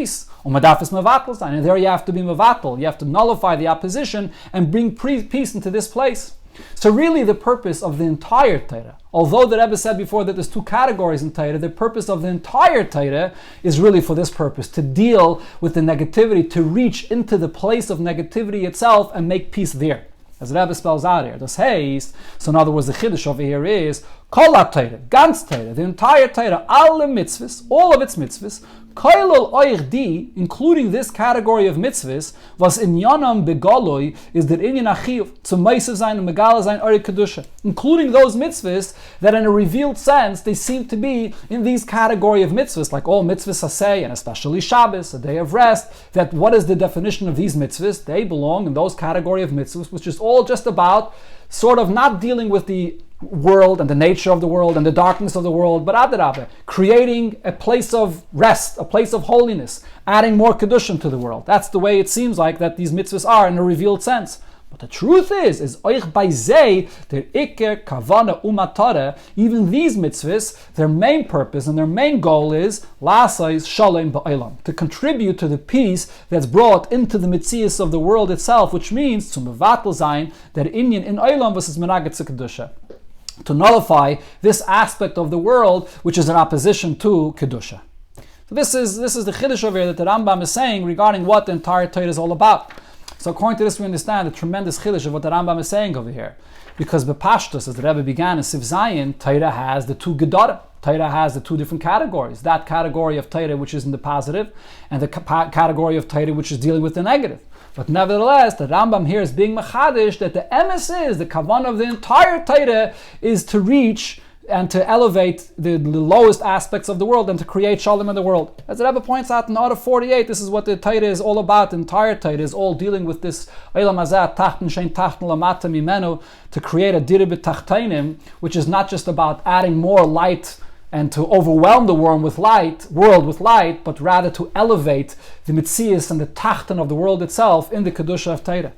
And there you have to be mevatel. You have to nullify the opposition and bring peace into this place. So really the purpose of the entire Torah, although the Rebbe said before that there's two categories in Torah, the purpose of the entire Torah is really for this purpose, to deal with the negativity, to reach into the place of negativity itself and make peace there. As the Rebbe spells out here, das heißt, so in other words, the Chiddush over here is, Kol HaTorah, ganz Torah, the entire Torah, alle mitzvahs, all of its mitzvahs, Koilol oich di, including this category of mitzvahs, was in Yanam begoloi, is der inyan achiyuv, zum meisav sein and megala sein ori kedusha, including those mitzvahs that in a revealed sense, they seem to be in these category of mitzvahs, like all mitzvahs asay, and especially Shabbos, a day of rest, that what is the definition of these mitzvahs? They belong in those category of mitzvahs, which is all just about sort of not dealing with the world and the nature of the world and the darkness of the world, but adarabah, creating a place of rest, a place of holiness, adding more kedushin to the world. That's the way it seems like that these mitzvahs are in a revealed sense. But the truth is oich by zeh, their iker, kavana, umatara, even these mitzvahs, their main purpose and their main goal is lasais shalom ba'olam, to contribute to the peace that's brought into the mitzias of the world itself, which means to mevatel zayin, that inyan in olam versus menaget kedusha, to nullify this aspect of the world which is in opposition to Kedusha. So this is the Chiddush over here that the Rambam is saying regarding what the entire Torah is all about. So according to this we understand the tremendous Chiddush of what the Rambam is saying over here. Because B'Pashtus, as the Rebbe began in Siv Zayin, Torah has the two Gedorim. Torah has the two different categories. That category of Torah which is in the positive, and the category of Torah which is dealing with the negative. But nevertheless, the Rambam here is being machadish that the emes is, the kavan of the entire Torah is to reach and to elevate the lowest aspects of the world and to create shalom in the world. As the Rebbe points out in Order 48, this is what the Torah is all about. The entire Torah is all dealing with this Eilam Hazeh, Tachten Shein Tachten Lamata Mimenu, to create a Diribit Tachtainim, which is not just about adding more light and to overwhelm the world with light, but rather to elevate the Metzius and the Tachten of the world itself in the Kedusha of Torah.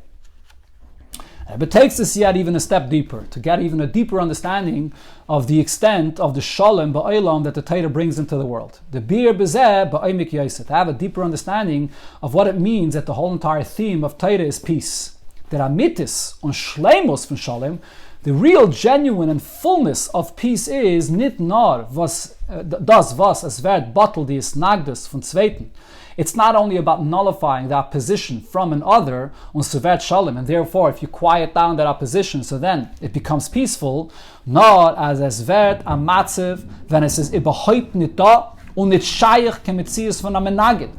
But it takes this yet even a step deeper, to get even a deeper understanding of the extent of the Shalom Ba'olam that the Torah brings into the world. The Bir B'zeh Ba'oimik Yosef, to have a deeper understanding of what it means that the whole entire theme of Torah is peace. Der Amitis und Shleimus von Shalom, the real, genuine, and fullness of peace is nit nur was es wird bottled die Nagdus von Zweiten. It's not only about nullifying the opposition from an other on Suvet Shalom, and therefore if you quiet down that opposition, so then it becomes peaceful, nor as es wird am Matzev, wenn es ist überhaupt nicht da und nicht scheich kemetzius von am Menagid.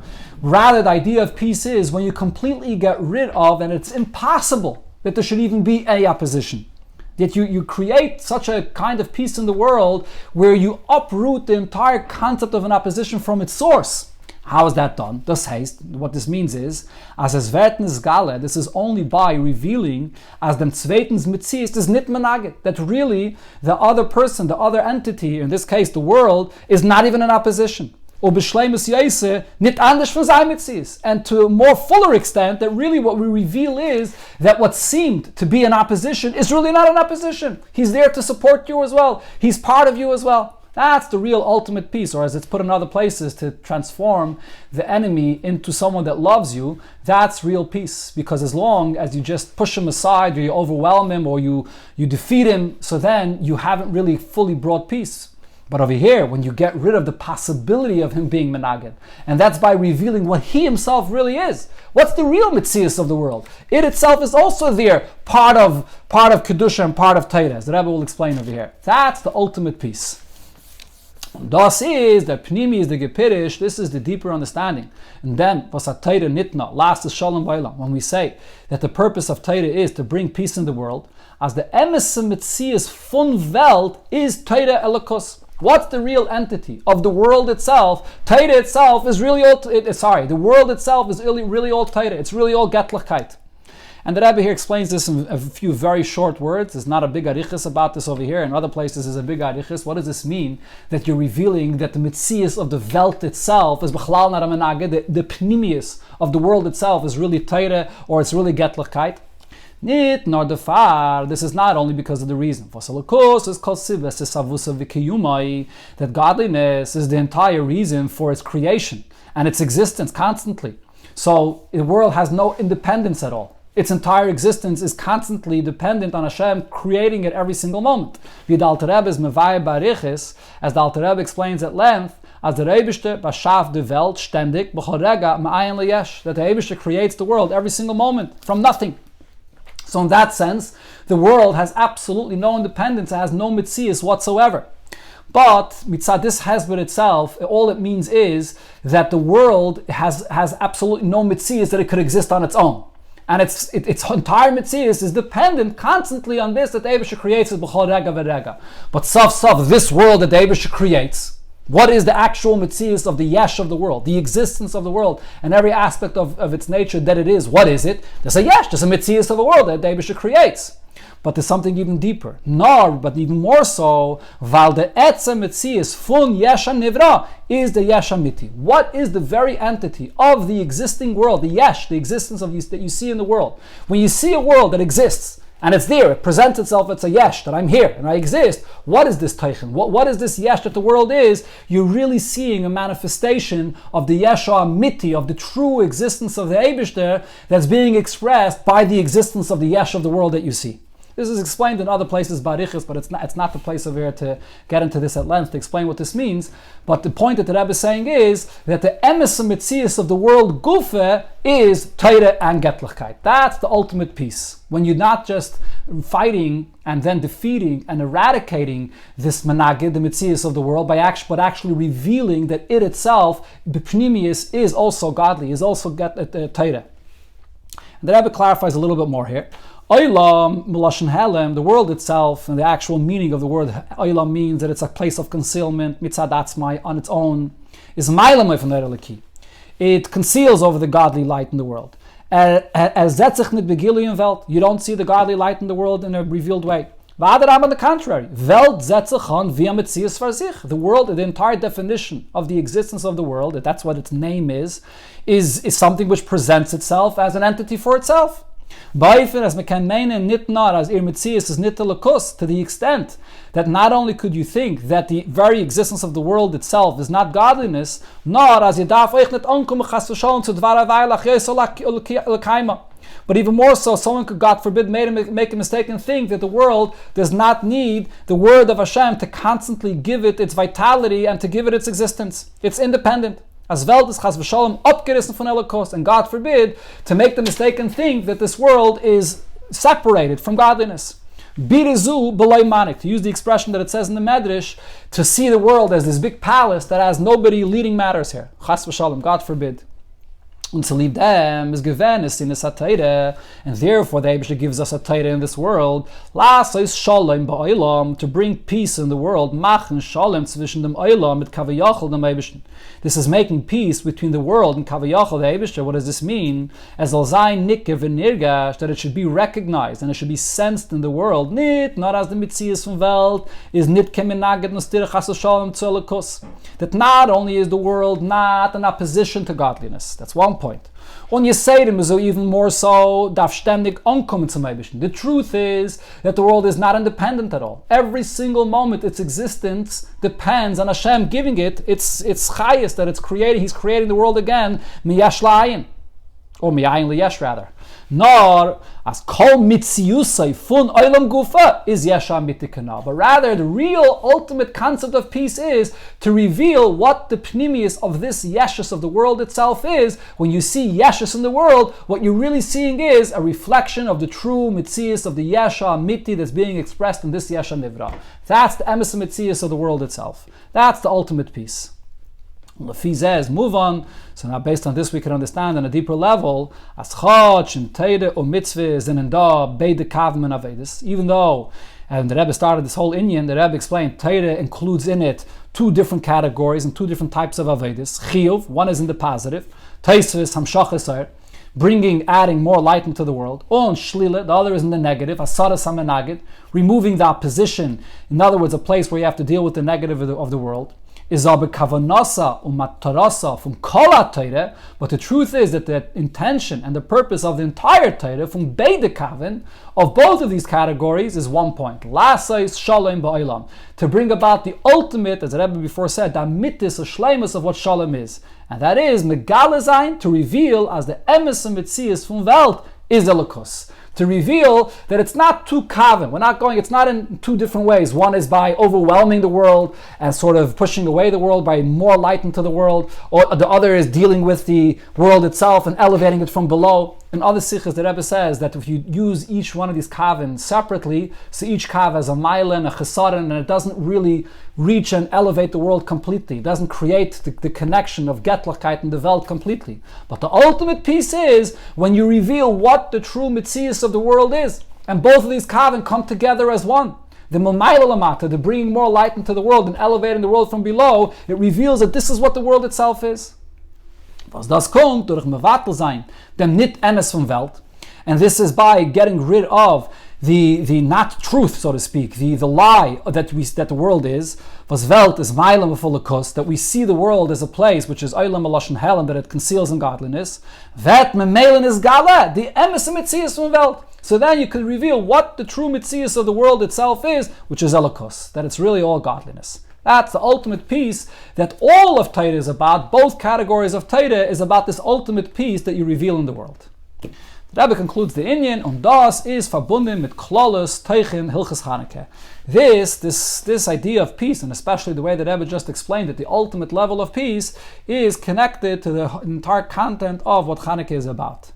Rather, the idea of peace is when you completely get rid of, and it's impossible that there should even be any opposition. That you create such a kind of peace in the world where you uproot the entire concept of an opposition from its source. How is that done? Das heißt, what this means is, as es wird nis gale, this is only by revealing, as dem zweitens Metzius is nit menaged, that really the other person, the other entity, in this case the world, is not even in opposition. Or b'shleimus Yosef, nit anders von sein Metzius. And to a more fuller extent, that really what we reveal is that what seemed to be an opposition is really not an opposition. He's there to support you as well. He's part of you as well. That's the real ultimate peace, or as it's put in other places, to transform the enemy into someone that loves you. That's real peace, because as long as you just push him aside, or you overwhelm him, or you defeat him, so then you haven't really fully brought peace. But over here, when you get rid of the possibility of him being menaged, and that's by revealing what he himself really is. What's the real Metzius of the world? It itself is also there, part of Kedusha and part of Torah, as the Rabbi will explain over here. That's the ultimate peace. Das is the Pnimi is the Gepirish, this is the deeper understanding. And then, was a Torah nitna, last is Shalom Ba'olam, when we say that the purpose of Torah is to bring peace in the world, as the Emes Metzius von Welt is Torah Elokus. What's the real entity of the world itself? Torah itself is really all, the world itself is really all Torah, it's really all Getlichkeit. And the Rabbi here explains this in a few very short words. There's not a big arichis about this over here. In other places there's a big arichis. What does this mean? That you're revealing that the Metzius of the Welt itself is b'chlal not a menaged, the pnimius of the world itself is really Torah, or it's really Getlichkeit. Nit nor the far. This is not only because of the reason. That godliness is the entire reason for its creation and its existence constantly. So the world has no independence at all. Its entire existence is constantly dependent on Hashem creating it every single moment. As the Alter Rebbe explains at length, as the Eibishter b'shaf de Welt ständig b'chol rega ma'ayin leyesh, that the Eibishter creates the world every single moment from nothing. So in that sense, the world has absolutely no independence, it has no Metzius whatsoever. But mitzad this hesber itself, all it means is that the world has absolutely no Metzius that it could exist on its own. And its entire Metzius is dependent constantly on this that the Eibishter creates is b'chol rega v'rega. But saf, this world that the Eibishter creates, what is the actual Metzius of the yesh of the world, the existence of the world, and every aspect of its nature that it is? What is it? There's a yesh, there's a Metzius of the world that the Eibishter creates. But there's something even deeper. But even more so, val the etze Metzius fun yesh nivra is the yesh amiti. What is the very entity of the existing world, the yesh, the existence of that you see in the world? When you see a world that exists, and it's there, it presents itself, it's a yesh, that I'm here, and I exist. What is this teichen? What is this yesh that the world is? You're really seeing a manifestation of the yesh amiti, of the true existence of the Eibishter that's being expressed by the existence of the yesh of the world that you see. This is explained in other places, barichas, but it's not the place over here to get into this at length to explain what this means. But the point that the Rebbe is saying is that the emes metzius of the world gufe is Torah and Getlichkeit. That's the ultimate peace. When you're not just fighting and then defeating and eradicating this menagid, the metzius of the world, but actually revealing that it itself, b'pnimius, is also godly, is also Torah. And the Rebbe clarifies a little bit more here. Olam, Melashen Helem, the world itself, and the actual meaning of the word Olam means that it's a place of concealment, mitzad atzmai, on its own, is Mailamai from Nereliki. It conceals over the godly light in the world. As Zetzich nit begili in Welt, you don't see the godly light in the world in a revealed way. On the contrary, Welt setzt sich an wie ein Metzius für sich. The world, the entire definition of the existence of the world, that's what its name is something which presents itself as an entity for itself. Beifen, as we can meinen, nit not as ir Metzius is nit to the extent that not only could you think that the very existence of the world itself is not godliness, nor as you darf euch nit ankommen chas v'sholem zu dvar availach yesol. But even more so, someone could, God forbid, make a mistake and think that the world does not need the word of Hashem to constantly give it its vitality and to give it its existence. It's independent. As Welt is chas v'sholem abgerissen von Elikos, and God forbid to make the mistake and think that this world is separated from godliness. Birizu b'loi manik, to use the expression that it says in the Medrash, to see the world as this big palace that has nobody leading matters here. Chas v'sholem, God forbid. Und zu lieb dem is given is in a Teire, and therefore the Eibusher gives us a Teire in this world. Las is shalom ba'olam, to bring peace in the world. Machen shalom zwischen dem Olam mit Kavayachal dem Eibusher. This is making peace between the world and Kavayachal the Eibusher. What does this mean? As al zayin nikke v'nirgash, that it should be recognized and it should be sensed in the world. Nit, not as the Metzius from Welt is nit kemenaged nostir chas shalom zu Elikos. That not only is the world not in opposition to godliness. That's one point. Und you say them so even more so, darf ständig ankommen zum Eibischen. The truth is that the world is not independent at all. Every single moment its existence depends on Hashem giving it its chayis that it's creating. He's creating the world again, miyash la'ayin. Or miyayin liyesh rather. Nor as kol mitziusay fun olam gufa is yesha mitikana. But rather, the real ultimate concept of peace is to reveal what the pnimius of this yeshus of the world itself is. When you see yeshus in the world, what you're really seeing is a reflection of the true mitzius of the yesha miti that's being expressed in this yesha nivra. That's the emes mitzius of the world itself. That's the ultimate peace. Lefi says, move on. So now based on this we can understand on a deeper level, as chach and teire or mitzvahs and da beide kavmen avedis. Even though, and the Rebbe started this whole inyan, the Rebbe explained teire includes in it two different categories and two different types of avedis. Chiyuv, one is in the positive, teisvis hamshachasar, adding more light into the world. On shlila, the other is in the negative, asaras hamenagid, removing the opposition. In other words, a place where you have to deal with the negative of the world. Is aber kavanasa umatarasa from kol ha-Torah, but the truth is that the intention and the purpose of the entire Torah from beide kavan of both of these categories is one point: lasais shalom ba'olam, to bring about the ultimate, as the Rebbe before said, the mitis, a shleimus of what shalom is, and that is megalazayin, to reveal as the emes and mitzias from Welt is Elikos. To reveal that it's not two kavan. It's not in two different ways. One is by overwhelming the world and sort of pushing away the world by more light into the world, or the other is dealing with the world itself and elevating it from below. In other sikhs, the Rebbe says that if you use each one of these kavim separately, so each kav has a mile and a chesaron, and it doesn't really reach and elevate the world completely. It doesn't create the connection of Getlachkeit in the Welt completely. But the ultimate piece is when you reveal what the true mitzias of the world is. And both of these kavim come together as one. The Mamayla Lamata, the bringing more light into the world and elevating the world from below, it reveals that this is what the world itself is. Was das kommt durch mevatel sein, dem nit emes von Welt, and this is by getting rid of the not truth, so to speak, the lie that the world is. Was Welt is meilam v'folokos, that we see the world as a place which is olam alashon hell and that it conceals ungodliness. That memelen is gala, the emes mitzias von Welt. So then you could reveal what the true mitzias of the world itself is, which is Elikos, that it's really all godliness. That's the ultimate peace that all of Torah is about. Both categories of Torah is about this ultimate peace that you reveal in the world. The Rabbi concludes the inyan, und das is verbunden mit klolos teichin hilchas Chanukah. This idea of peace, and especially the way that Rabbi just explained it, the ultimate level of peace, is connected to the entire content of what Chanukah is about.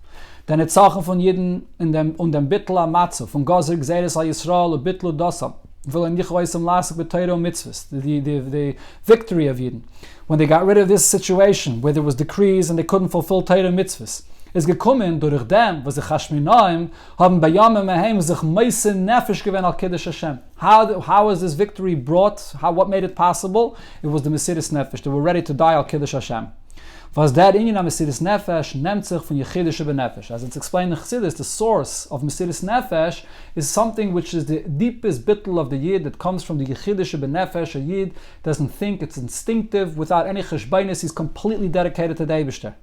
Denn it's Sachen von Jeden in dem Bittel am Matze, von Gozer Gzeres al Yisrael und Bittel Dosam. The victory of Yidden, when they got rid of this situation where there was decrees and they couldn't fulfill Torah mitzvahs, is gekommen durch dem, was die Chashminaim haben bei Yom Mehem sich meise nefesh given al Kiddush Hashem. How was this victory brought? What made it possible? It was the Mesiris Nefesh. They were ready to die al Kiddush Hashem. Was der Inyan of Mesiris Nefesh nimmt sich von Yechidische Benefesh. As it's explained in Chassidus, the source of Mesiris Nefesh is something which is the deepest bittul of the Yid that comes from the Yechidische Benefesh. A Yid doesn't think, it's instinctive, without any cheshbainis, he's completely dedicated to the Eibishter.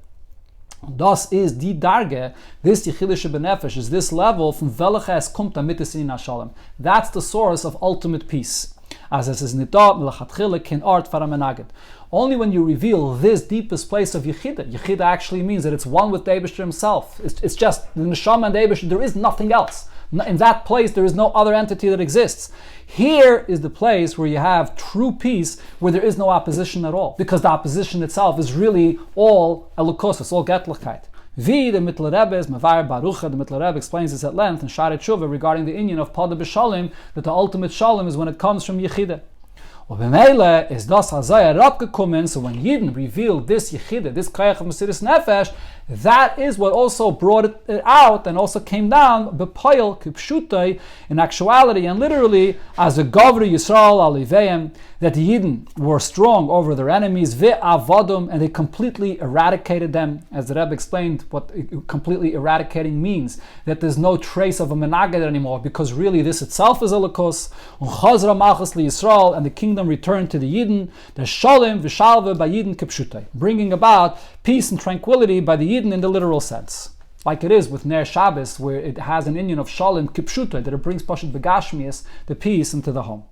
Das is die Darge, this Yechidische Benefesh, is this level from welcher es kommt damit es in Shalom. That's the source of ultimate peace. As it is nida melachatchila kin art faramenagid. Only when you reveal this deepest place of Yechida actually means that it's one with the Eibishter himself. It's just the Neshama and the Eibishter, there is nothing else. In that place, there is no other entity that exists. Here is the place where you have true peace, where there is no opposition at all. Because the opposition itself is really all elukos, it's all getlichkeit. The Mittler Rebbe is Mevar Barucha. The Mittler Rebbe explains this at length in Shari Tshuva regarding the inyan of Pada B'Shalim, that the ultimate Shalom is when it comes from Yechida. Ubemele is das hazaya rabgekommen. So when Yidden revealed this Yechida, this Kayach of Mesiris Nefesh, that is what also brought it out and also came down bepoil kipshutai in actuality and literally as a Gavri Yisrael aliveim, that the Yidden were strong over their enemies ve'avadum, and they completely eradicated them. As the Rebbe explained what completely eradicating means, that there's no trace of a menaged anymore, because really this itself is a lakos. Chazra malchus li Yisrael, and the kingdom returned to the Yidden, the shalim v'shalve by Yidden kipshutai, bringing about peace and tranquility by the Yidden in the literal sense. Like it is with Ner Shabbos, where it has an inyan of shalim kipshutai, that it brings pashut begashmias, the peace, into the home.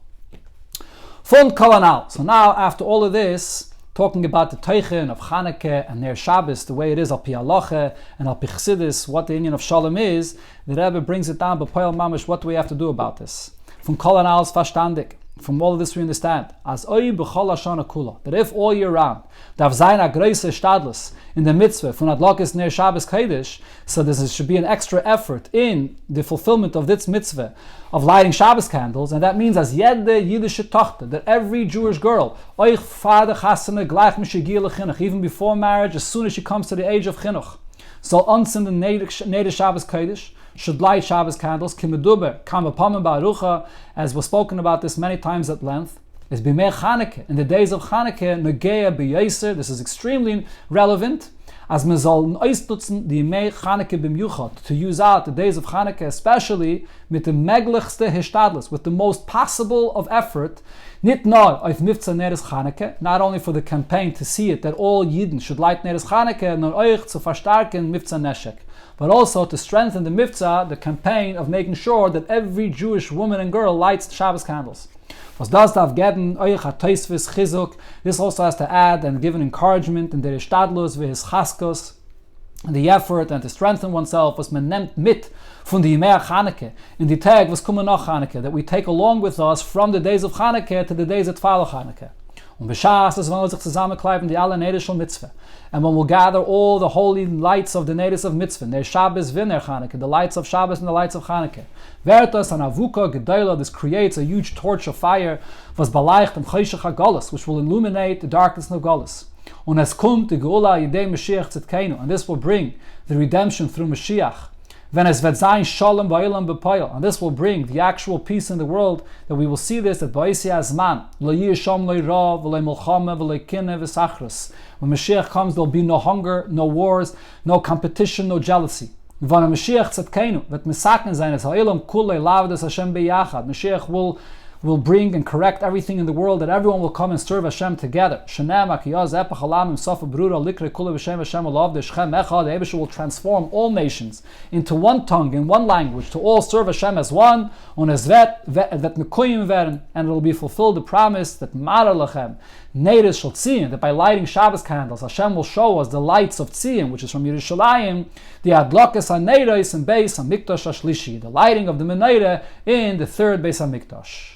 Fun kalanal. So now, after all of this, talking about the teichen of Chanukah and Ner Shabbos, the way it is al pi halacha and al pi chassidus, what the inyan of shalom is, the Rebbe brings it down, but poil mamish, what do we have to do about this? From kalanal is verstandig. From all of this we understand, as oi b'chol hashana kula, that if all year round, dav zayin a greise shtadlus in the mitzvah from adlokes Ner Shabbos Kodesh, so there should be an extra effort in the fulfillment of this mitzvah of lighting Shabbos candles, and that means as jede yidische tochter, that every Jewish girl, oich vader chasene gleich mishigil chinuch, even before marriage, as soon as she comes to the age of chinuch, so onsen the Neder Shabbos Kodesh, should light Shabbos candles, kimeduber, kamapamim ba'arucha, as was spoken about this many times at length, is b'mei Chanukah, in the days of Chanukah, negeya b'yaser, this is extremely relevant, as mezal oistutzen die mei Chanukah b'myuchot, to use out the days of Chanukah, especially mit the meglichste hishtadlus, with the most possible of effort, nit nur auf Mivtza Neres Chanukah, not only for the campaign to see it that all Yidden should light Neres Chanukah, nor euch zu verstärken Mivtza Neshek, but also to strengthen the Mivtza, the campaign of making sure that every Jewish woman and girl lights Shabbos candles. Was das darf geben euch a teisvis chizuk, this also has to add and give an encouragement in der Ishtadlus v'his chaskos, the effort and to strengthen oneself, was man nimmt mit von die Yimei Chanukah, in die Tag was kommen nach Chanukah, that we take along with us from the days of Chanukah to the days that follow Chanukah. Und b'shas, das wollen sich zusammenkleiben die alle Neder shel Mitzvah. And when we'll gather all the holy lights of the Neder of Mitzvah, Ner Shabbos v'Ner Chanukah, the lights of Shabbos and the lights of Chanukah. Vertas an avuka gedola, this creates a huge torch of fire, was balaycht and chayshach hagolus, which will illuminate the darkness of Golus. Und es kommt die Geula yidei Mashiach tzedkeinu, and this will bring the redemption through Mashiach. When es wird sein shalom ba'ilam b'poil, and this will bring the actual peace in the world, that we will see this at ba'isi azman, lo yisham lo ra, v'lo milchama, v'lo kineh v'sachras. When Mashiach comes, there will be no hunger, no wars, no competition, no jealousy. When Mashiach tzedkeinu, wird misaken sein, es ha'ilam kulei lavdas Hashem beyachad. Mashiach will bring and correct everything in the world, that everyone will come and serve Hashem together. The Eibusha will transform all nations into one tongue, in one language, to all serve Hashem as one, and it will be fulfilled the promise that that by lighting Shabbos candles, Hashem will show us the lights of Tzion, which is from Yerushalayim, the Adlokas HaNeiros and Beis HaMikdash HaShlishi, the lighting of the Menorah in the third Beis HaMikdash.